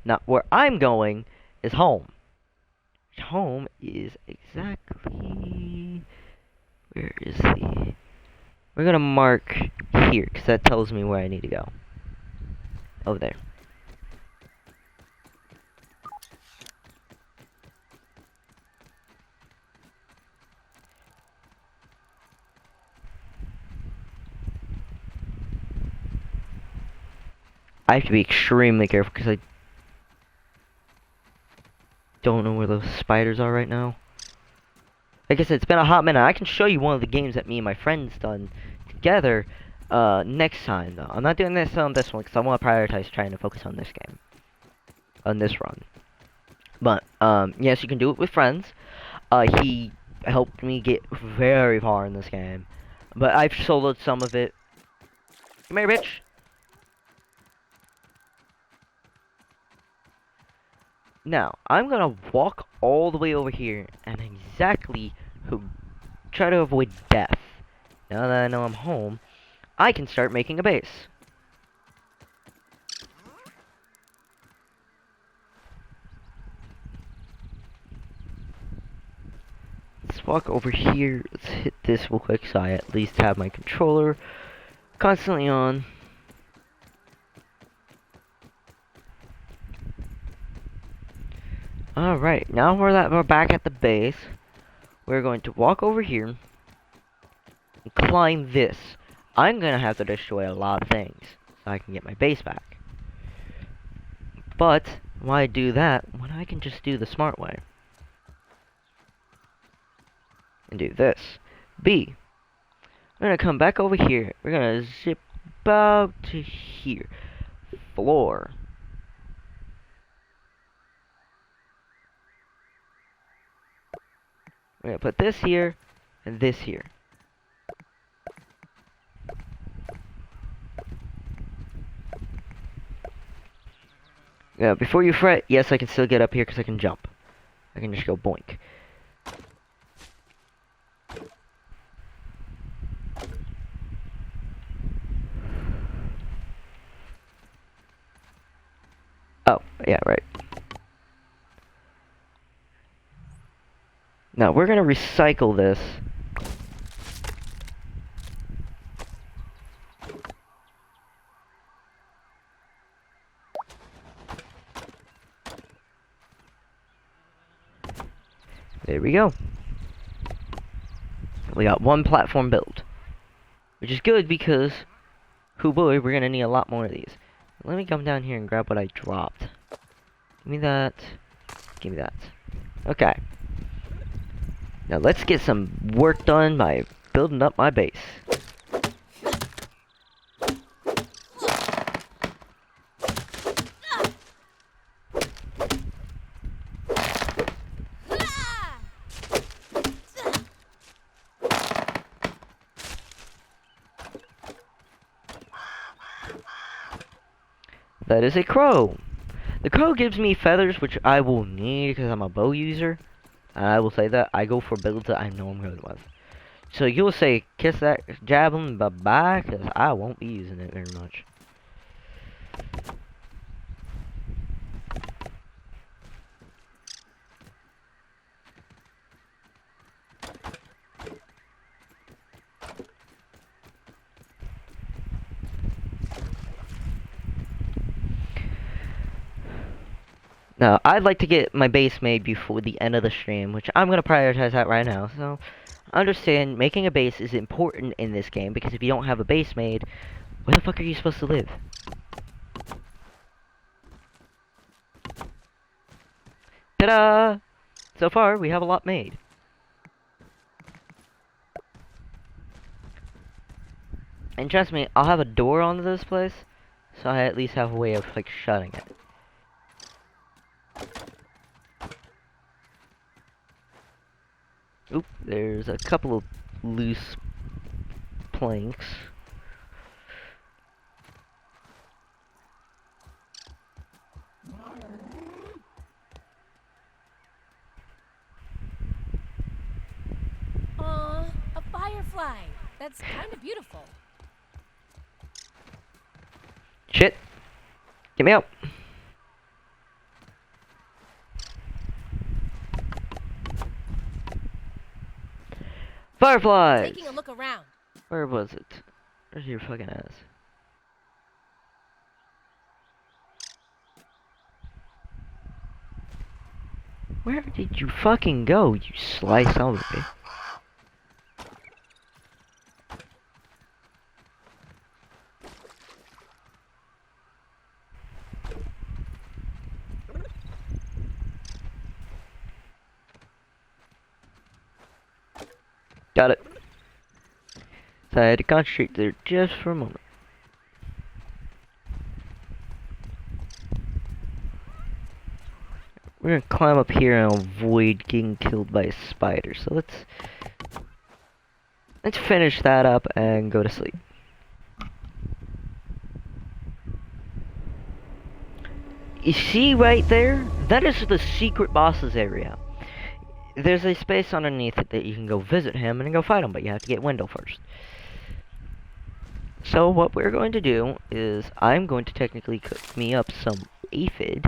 Now, where I'm going is home. Home is exactly... Where is the... We're gonna mark here, because that tells me where I need to go. Over there. I have to be extremely careful because I don't know where those spiders are right now. like I said, it's been a hot minute. I can show you one of the games that me and my friends done together next time, though. I'm not doing this on this one because I want to prioritize trying to focus on this game, on this run. But yes, you can do it with friends. He helped me get very far in this game, but I've soloed some of it. Come here, bitch. Now, I'm gonna walk all the way over here and exactly try to avoid death. Now that I know I'm home, I can start making a base. Let's walk over here. Let's hit this real quick so I at least have my controller constantly on. Alright, now we're back at the base. We're going to walk over here and climb this. I'm gonna have to destroy a lot of things so I can get my base back. But why do that when I can just do the smart way? And do this. B. We're gonna come back over here. We're gonna zip about to here. Floor. We're gonna put this here and this here. Yeah, before you fret, yes, I can still get up here because I can jump. I can just go boink. Oh, yeah, right. Now, we're gonna recycle this. There we go. We got one platform built. Which is good because, hoo boy, we're gonna need a lot more of these. Let me come down here and grab what I dropped. Give me that. Give me that. Okay. Now let's get some work done by building up my base. That is a crow. The crow gives me feathers, which I will need because I'm a bow user. And I will say that I go for builds that I know I'm good with. So you'll say, kiss that javelin bye-bye, because I won't be using it very much. Now, I'd like to get my base made before the end of the stream, which I'm going to prioritize that right now. So, understand, making a base is important in this game, because if you don't have a base made, where the fuck are you supposed to live? Ta-da! So far, we have a lot made. And trust me, I'll have a door onto this place, so I at least have a way of, like, shutting it. Oop, there's a couple of loose planks. Aw, a firefly. That's kind of beautiful. Shit! Get me out! Fireflies! Taking a look around. Where was it? Where's your fucking ass? Where did you fucking go, you sly son of a bitch? Got it. So I had to concentrate there just for a moment. We're gonna climb up here and avoid getting killed by a spider. So let's finish that up and go to sleep. You see right there? That is the secret boss's area. There's a space underneath it that you can go visit him and go fight him, but you have to get Wendell first. So what we're going to do is I'm going to technically cook me up some aphid.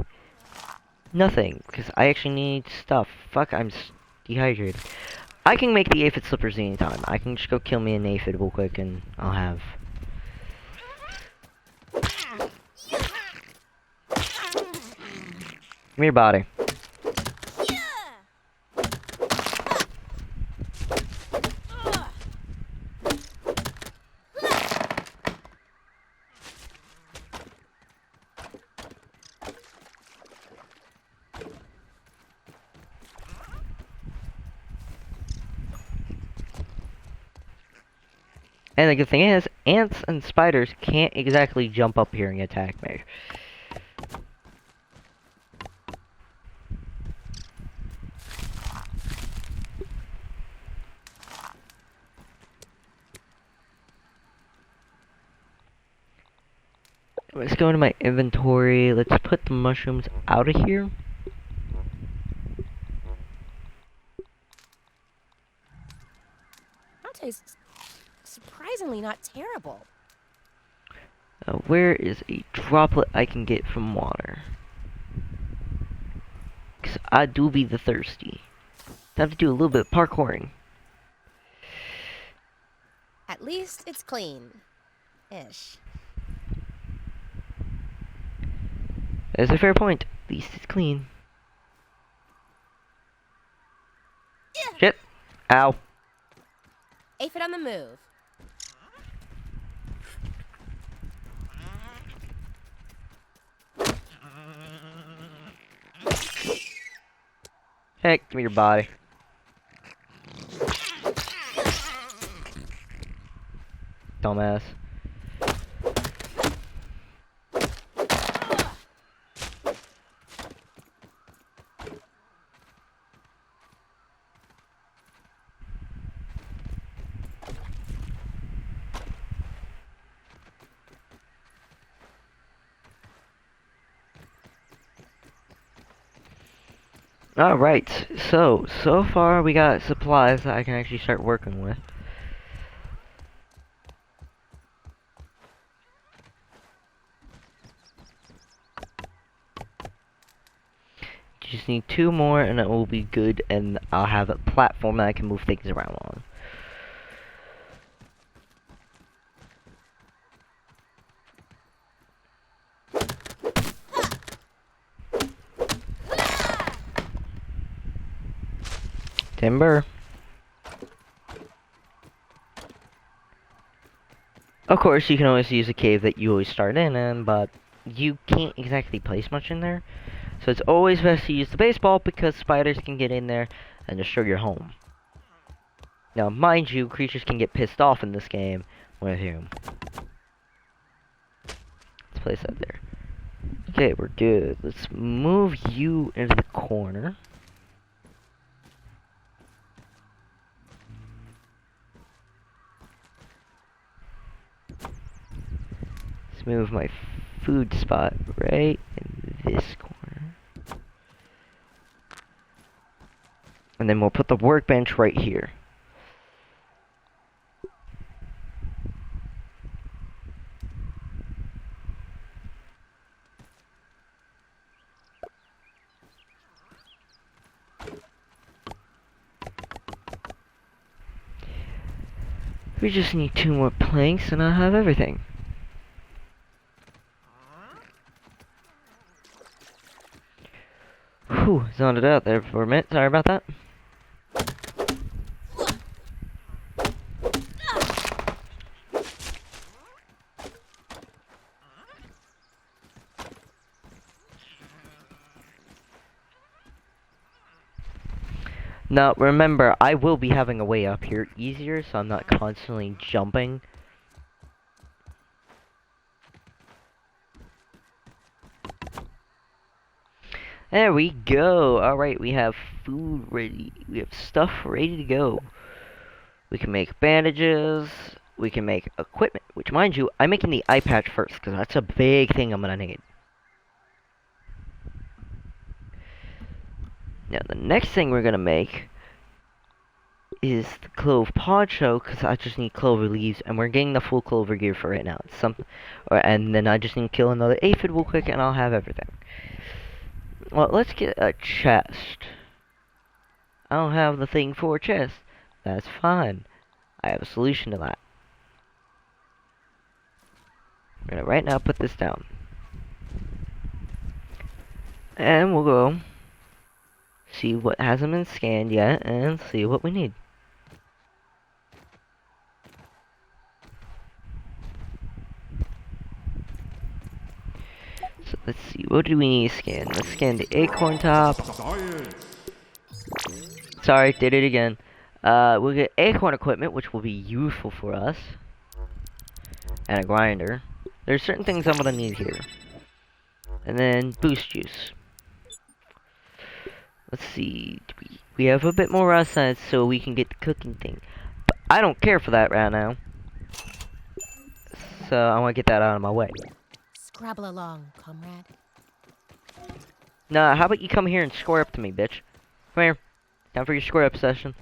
Nothing, because I actually need stuff. Fuck, I'm dehydrated. I can make the aphid slippers anytime. I can just go kill me an aphid real quick and I'll have... Give me your body. And the good thing is, ants and spiders can't exactly jump up here and attack me. Let's go into my inventory. Let's put the mushrooms out of here. That tastes surprisingly not terrible. Where is a droplet I can get from water? Because I do be the thirsty. I have to do a little bit of parkouring. At least it's clean. Ish. That's a fair point. At least it's clean. Shit. Ow. Aphid on the move. Heck, give me your body. Dumbass. Alright, so far we got supplies that I can actually start working with. Just need 2 more and it will be good, and I'll have a platform that I can move things around on. Timber. Of course, you can always use a cave that you always start in, but you can't exactly place much in there. So it's always best to use the baseball because spiders can get in there and destroy your home. Now, mind you, creatures can get pissed off in this game with you. Let's place that there. Okay, we're good. Let's move you into the corner. Let's move my food spot right in this corner. And then we'll put the workbench right here. We just need 2 more planks and I'll have everything. Whew, zoned it out there for a minute. Sorry about that. Now, remember, I will be having a way up here easier, so I'm not constantly jumping. There we go. Alright, we have food ready. We have stuff ready to go. We can make bandages. We can make equipment. Which, mind you, I'm making the eye patch first, because that's a big thing I'm going to need. Now, the next thing we're going to make is the clove poncho, because I just need clover leaves, and we're getting the full clover gear for right now. It's and then I just need to kill another aphid real quick, and I'll have everything. Well, let's get a chest. I don't have the thing for a chest. That's fine. I have a solution to that. I'm gonna right now put this down. And we'll go see what hasn't been scanned yet, and see what we need. So let's see, what do we need to scan? Let's scan the acorn top. Sorry, did it again. We'll get acorn equipment, which will be useful for us. And a grinder. There's certain things I'm gonna need here. And then boost juice. Let's see, we have a bit more rust on it so we can get the cooking thing. But I don't care for that right now. So I want to get that out of my way. Scrabble along, comrade. Nah, how about you come here and square up to me, bitch? Come here. Time for your square up session.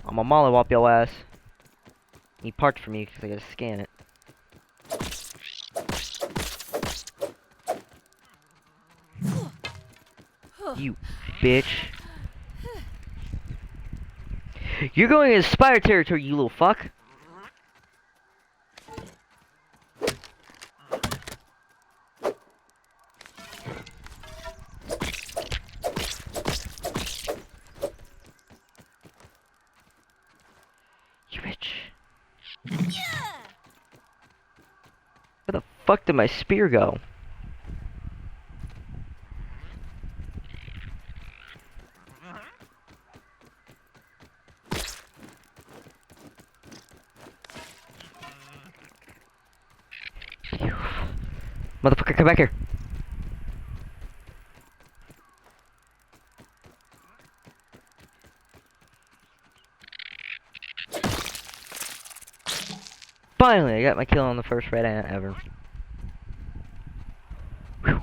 I'm gonna mollywop your ass. Need parts from you because I gotta scan it. You bitch. You're going into Spire territory, you little fuck. You bitch. Where the fuck did my spear go? Motherfucker, come back here. Finally, I got my kill on the first red ant ever. Whew.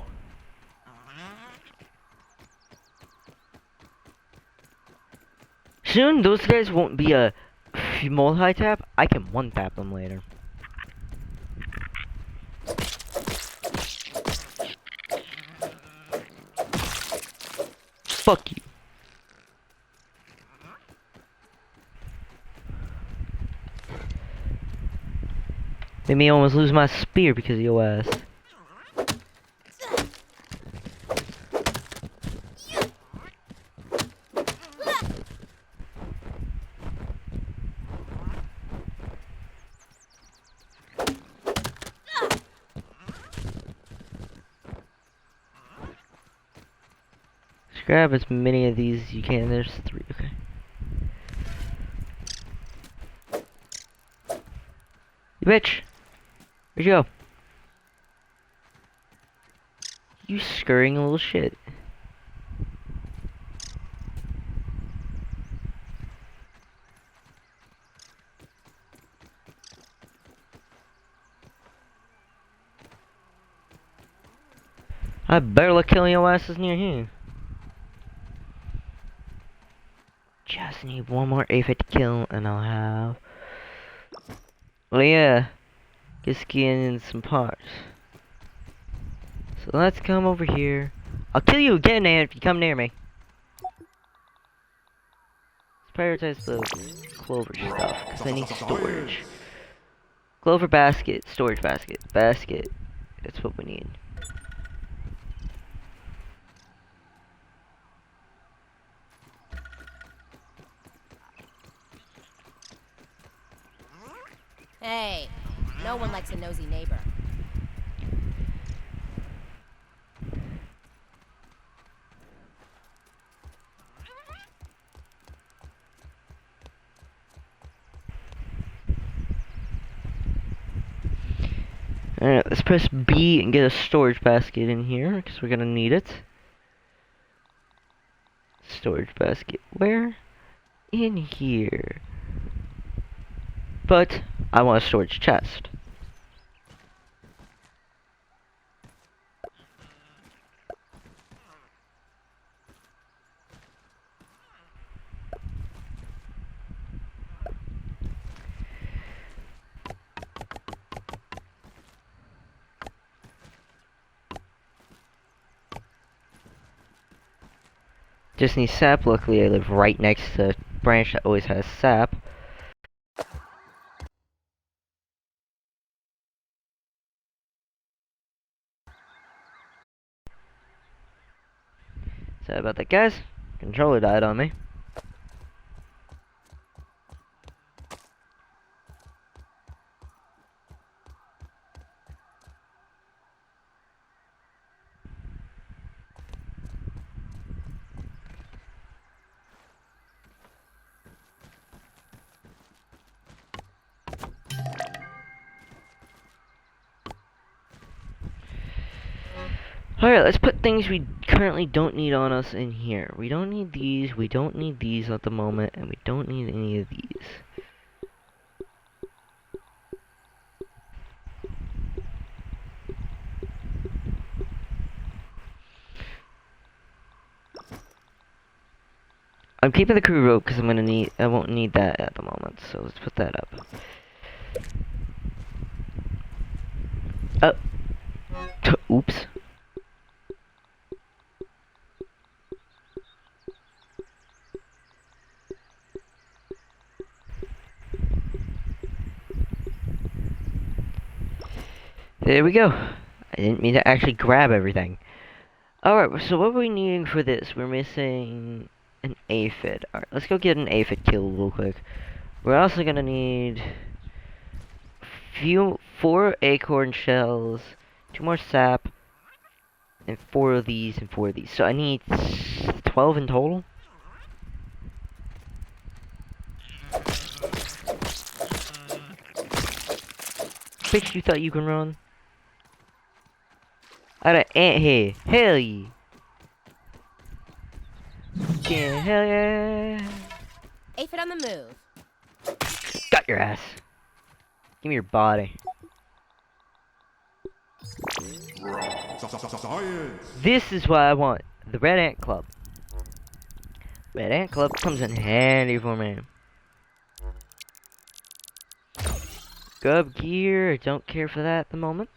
Soon, those guys won't be a multi-tap. I can one-tap them later. Fuck you. Made me almost lose my spear because of your ass. Just grab as many of these as you can. There's 3, okay. You bitch! Where'd you go? You scurrying little shit. I better luck killing your asses near here. Just need one more aphid to kill and I'll have... Well, yeah. Get skin and some parts. So let's come over here. I'll kill you again, Ant, if you come near me. Let's prioritize the clover stuff, because I need storage. Clover basket, storage basket, basket. That's what we need. Hey, no one likes a nosy neighbor. Alright, let's press B and get a storage basket in here, because we're gonna need it. Storage basket, where? In here. But, I want a storage chest. Just need sap. Luckily, I live right next to a branch that always has sap. Sorry about that, guys. Controller died on me. Alright, let's put things we currently don't need on us in here. We don't need these, we don't need these at the moment, and we don't need any of these. I'm keeping the crew rope because I won't need that at the moment, so let's put that up. Oh. Oops. There we go. I didn't mean to actually grab everything. Alright, so what are we needing for this? We're missing an aphid. Alright, let's go get an aphid kill real quick. We're also gonna need 4 acorn shells, 2 more sap, and 4 of these and 4 of these. So I need 12 in total. Bitch, you thought you can run? I got an ant here. Hell yeah. Yeah, hell yeah. Aphid on the move. Got your ass. Give me your body. Science. This is what I want. The Red Ant Club. Red Ant Club comes in handy for me. Grub gear, I don't care for that at the moment.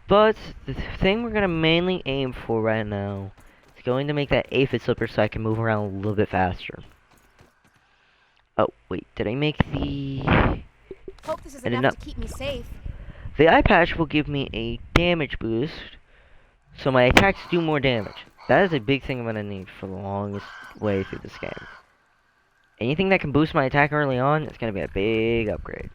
But the thing we're gonna mainly aim for right now is going to make that aphid slipper so I can move around a little bit faster. Oh, wait, did I make the... Hope this is I did enough not- to keep me safe. The eye patch will give me a damage boost, so my attacks do more damage. That is a big thing I'm gonna need for the longest way through this game. Anything that can boost my attack early on, it's gonna be a big upgrade.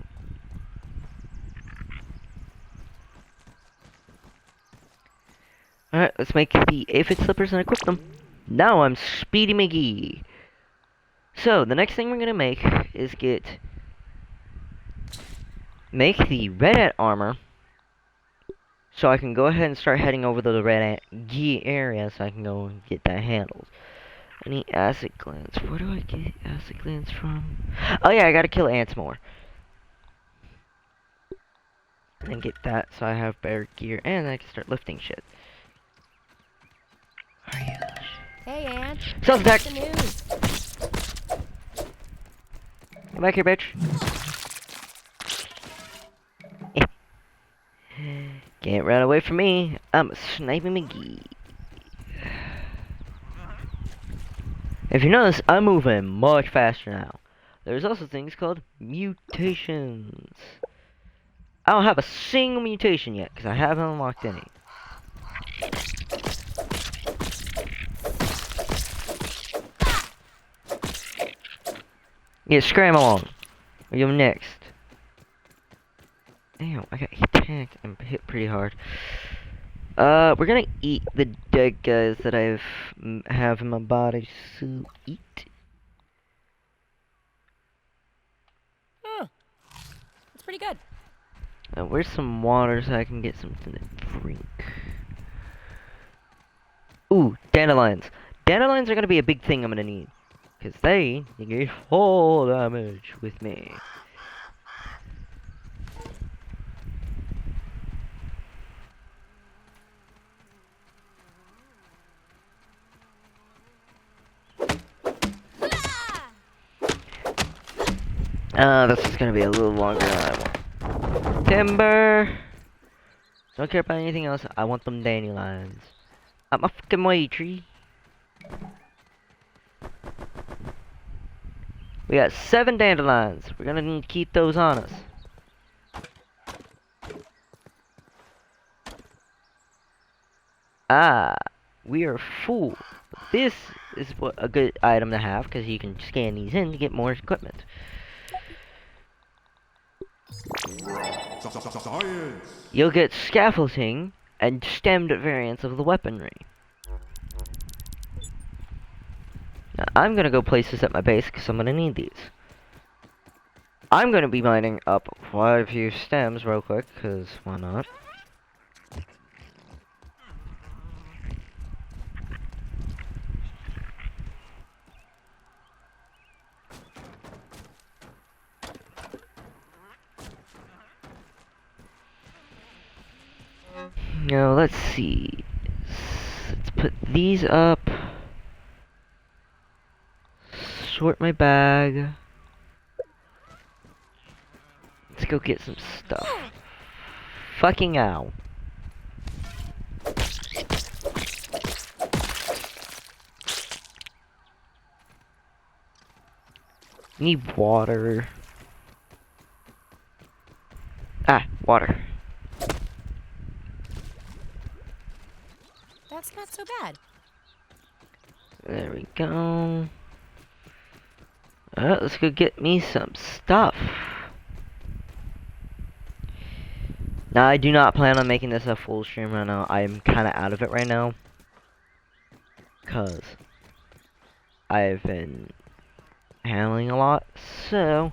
Alright, let's make the aphid slippers and equip them. Now I'm Speedy McGee. So, the next thing we're gonna make is make the red ant armor, so I can go ahead and start heading over to the red ant gear area so I can go and get that handled. I need acid glands. Where do I get acid glands from? Oh yeah, I gotta kill ants more. And get that so I have better gear and I can start lifting shit. Where are you? Hey, Ant. Self What's attack! the news? Come back here, bitch. Can't run away from me. I'm a sniping McGee. If you notice, I'm moving much faster now. There's also things called mutations. I don't have a single mutation yet, because I haven't unlocked any. Yeah, scram along. We go next. Damn, I got attacked and hit pretty hard. We're gonna eat the dead guys that have in my body. So eat. Huh. It's pretty good. Where's some water so I can get something to drink? Ooh, dandelions. Dandelions are gonna be a big thing I'm gonna need. Because they negate fall damage with me. This is gonna be a little longer than I want. Timber! Don't care about anything else. I want them dandelions. I'm a fucking way, tree. We got 7 dandelions. We're gonna need to keep those on us. Ah, we are full. This is what a good item to have because you can scan these in to get more equipment. Science! You'll get scaffolding and stemmed variants of the weaponry. Now, I'm gonna go place this at my base because I'm gonna need these. I'm gonna be mining up quite a few stems real quick because why not? Now let's see. Let's put these up. Sort my bag. Let's go get some stuff. Fucking ow. Need water. Ah, water. That's not so bad. There we go. Alright, let's go get me some stuff. Now, I do not plan on making this a full stream right now. I am kind of out of it right now. Because I've been handling a lot. So,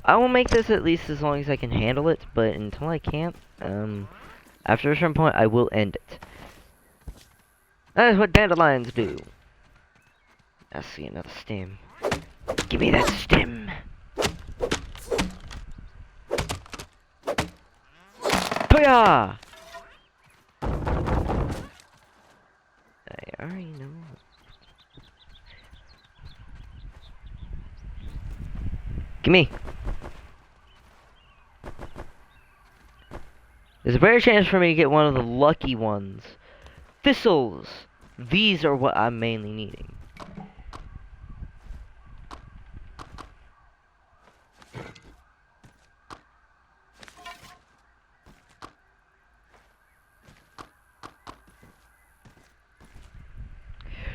I will make this at least as long as I can handle it. But until I can't, after a certain point, I will end it. That is what dandelions do. I see another stem. Give me that stem. Booyah! I already know. Gimme. There's a rare chance for me to get one of the lucky ones. Thistles. These are what I'm mainly needing.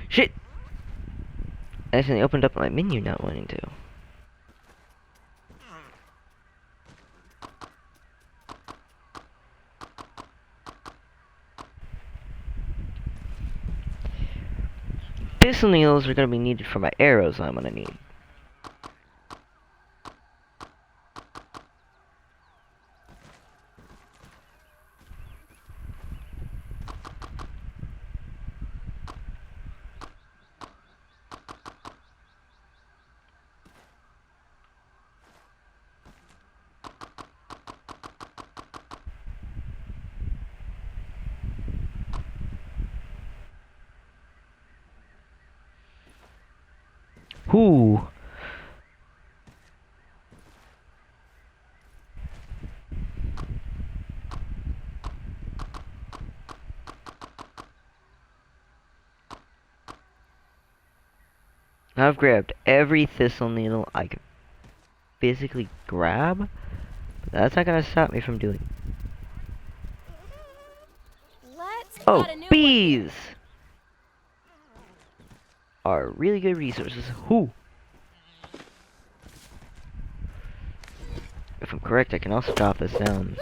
Shit! I accidentally opened up my menu not wanting to. Thistle needles are going to be needed for my arrows I'm going to need. Whoo! I've grabbed every thistle needle I could physically grab, but that's not gonna stop me from doing. Let's Oh, get a new bees are really good resources. Whoo! If I'm correct, I can also drop this down.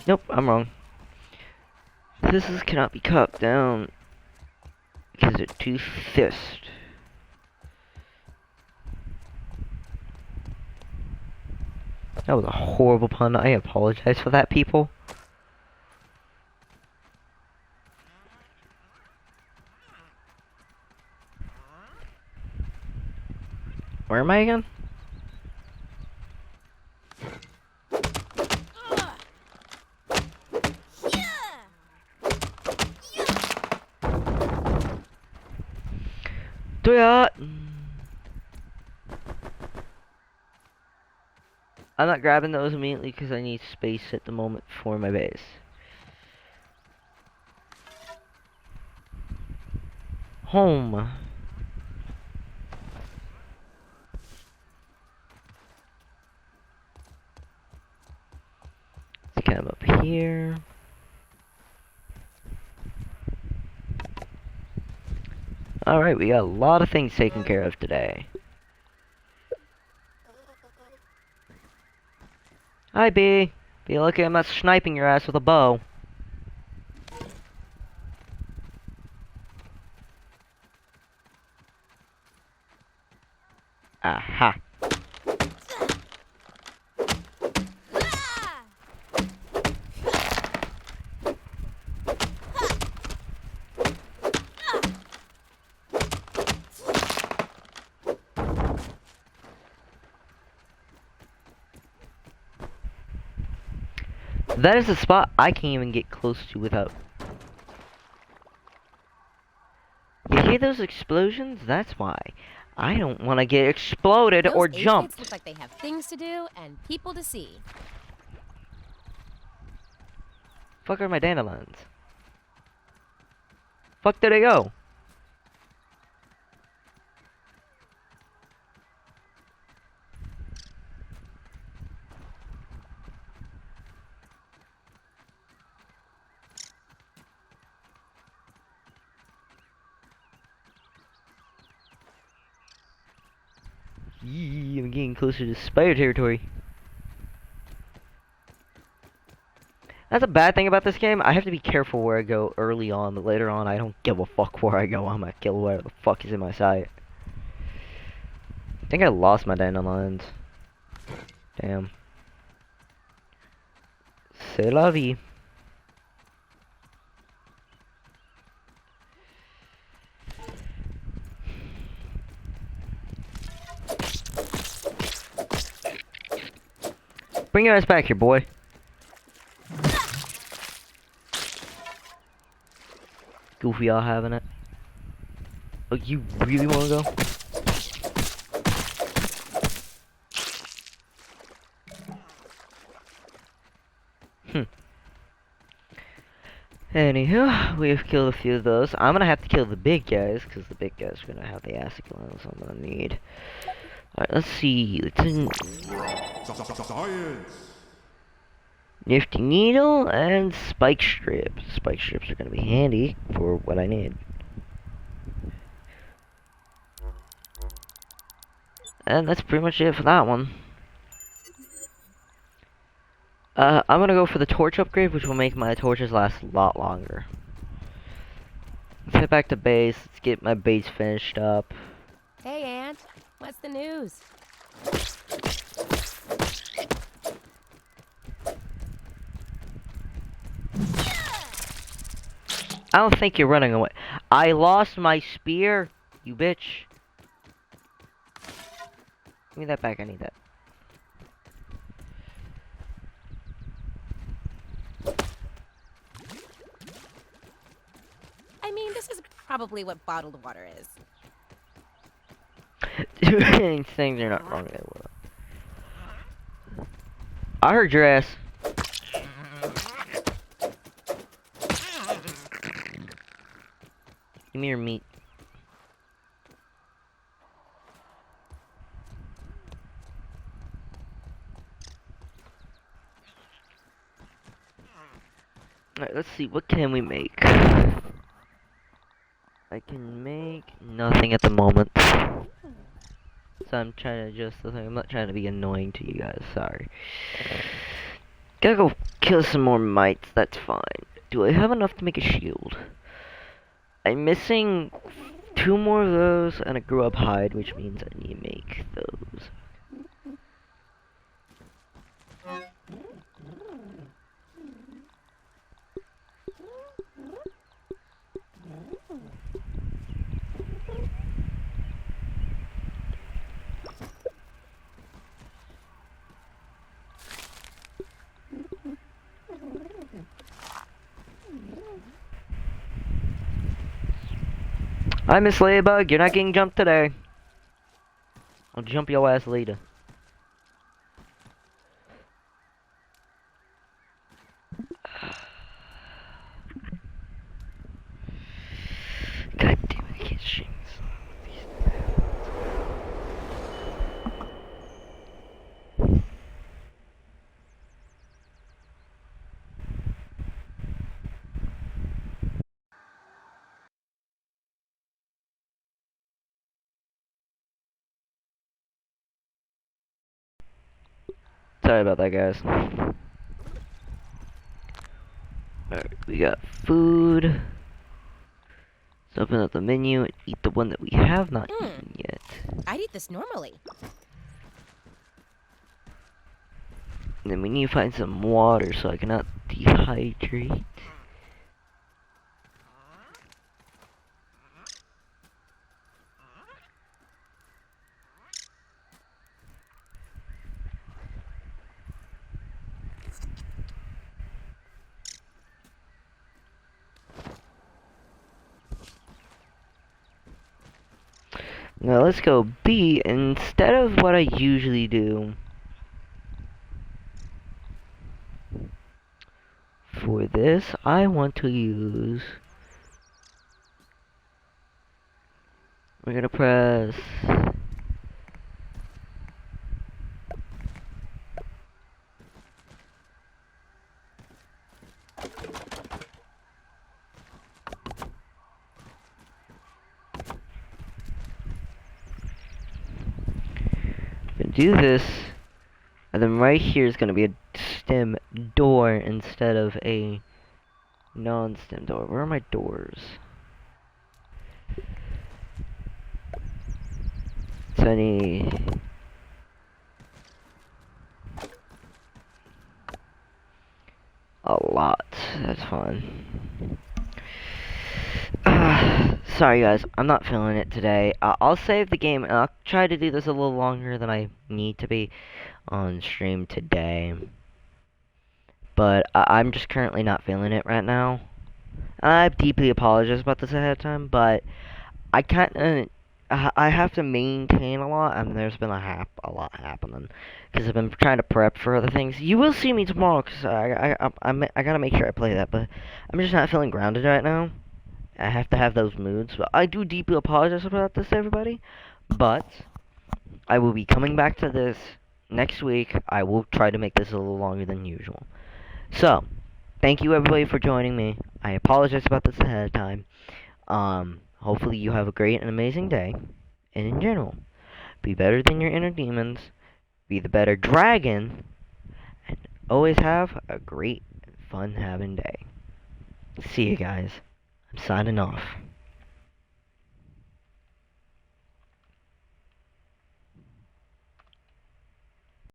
Nope, I'm wrong. Thistles cannot be cut down because they're too thick. That was a horrible pun. I apologize for that, people. Where am I again? Do ya? I'm not grabbing those immediately because I need space at the moment for my base. Home. Let's come up here. Alright, we got a lot of things taken care of today. Hi, B. Be lucky I'm not sniping your ass with a bow. Aha. That is a spot I can't even get close to without... You hear those explosions? That's why. I don't want to get exploded or Those jumped. aphids look like they have things to do and people to see. Fuck are my dandelions? Fuck did they go? Yee, I'm getting closer to spider territory. That's a bad thing about this game. I have to be careful where I go early on, but later on I don't give a fuck where I go. I'm gonna kill whatever the fuck is in my sight. I think I lost my dandelions. Damn. C'est la vie. Bring your ass back here, boy. Goofy, y'all having it. Oh, you really wanna go? Anywho, we have killed a few of those. I'm gonna have to kill the big guys, because the big guys are gonna have the acid glands I'm gonna need. Alright, let's see. Science! Nifty needle and spike strip. Spike strips are gonna be handy for what I need. And that's pretty much it for that one. I'm gonna go for the torch upgrade, which will make my torches last a lot longer. Let's head back to base. Let's get my base finished up. Hey, Aunt. What's the news? I don't think you're running away. I lost my spear, you bitch. Give me that back, I need that. I mean, this is probably what bottled water is. Things are not wrong there. I heard your ass. Give me your meat. Alright, let's see, what can we make? I can make nothing at the moment. So I'm trying to adjust the thing. I'm not trying to be annoying to you guys, sorry. Gotta go kill some more mites, that's fine. Do I have enough to make a shield? I'm missing 2 more of those and a grub hide, which means I need to make those. Hi, Miss Ladybug. You're not getting jumped today. I'll jump your ass later. God damn it, I can't stream this. Sorry about that, guys. Alright, we got food. Let's open up the menu and eat the one that we have not eaten yet. I'd eat this normally. And then we need to find some water so I cannot dehydrate. Now let's go B. Instead of what I usually do for this, I want to use... We're gonna press... do this, and then right here is going to be a stem door instead of a non-stem door. Where are my doors? So I need... a lot. That's fine. Sorry guys, I'm not feeling it today. I'll save the game and I'll try to do this a little longer than I need to be on stream today. But I'm just currently not feeling it right now. I deeply apologize about this ahead of time, but I can't. I have to maintain a lot, and there's been a lot happening because I've been trying to prep for other things. You will see me tomorrow because I gotta make sure I play that, but I'm just not feeling grounded right now. I have to have those moods, but I do deeply apologize about this, everybody. But I will be coming back to this next week. I will try to make this a little longer than usual. So, thank you everybody for joining me. I apologize about this ahead of time. Hopefully you have a great and amazing day. And in general, be better than your inner demons. Be the better dragon. And always have a great, fun having day. See you guys. I'm signing off.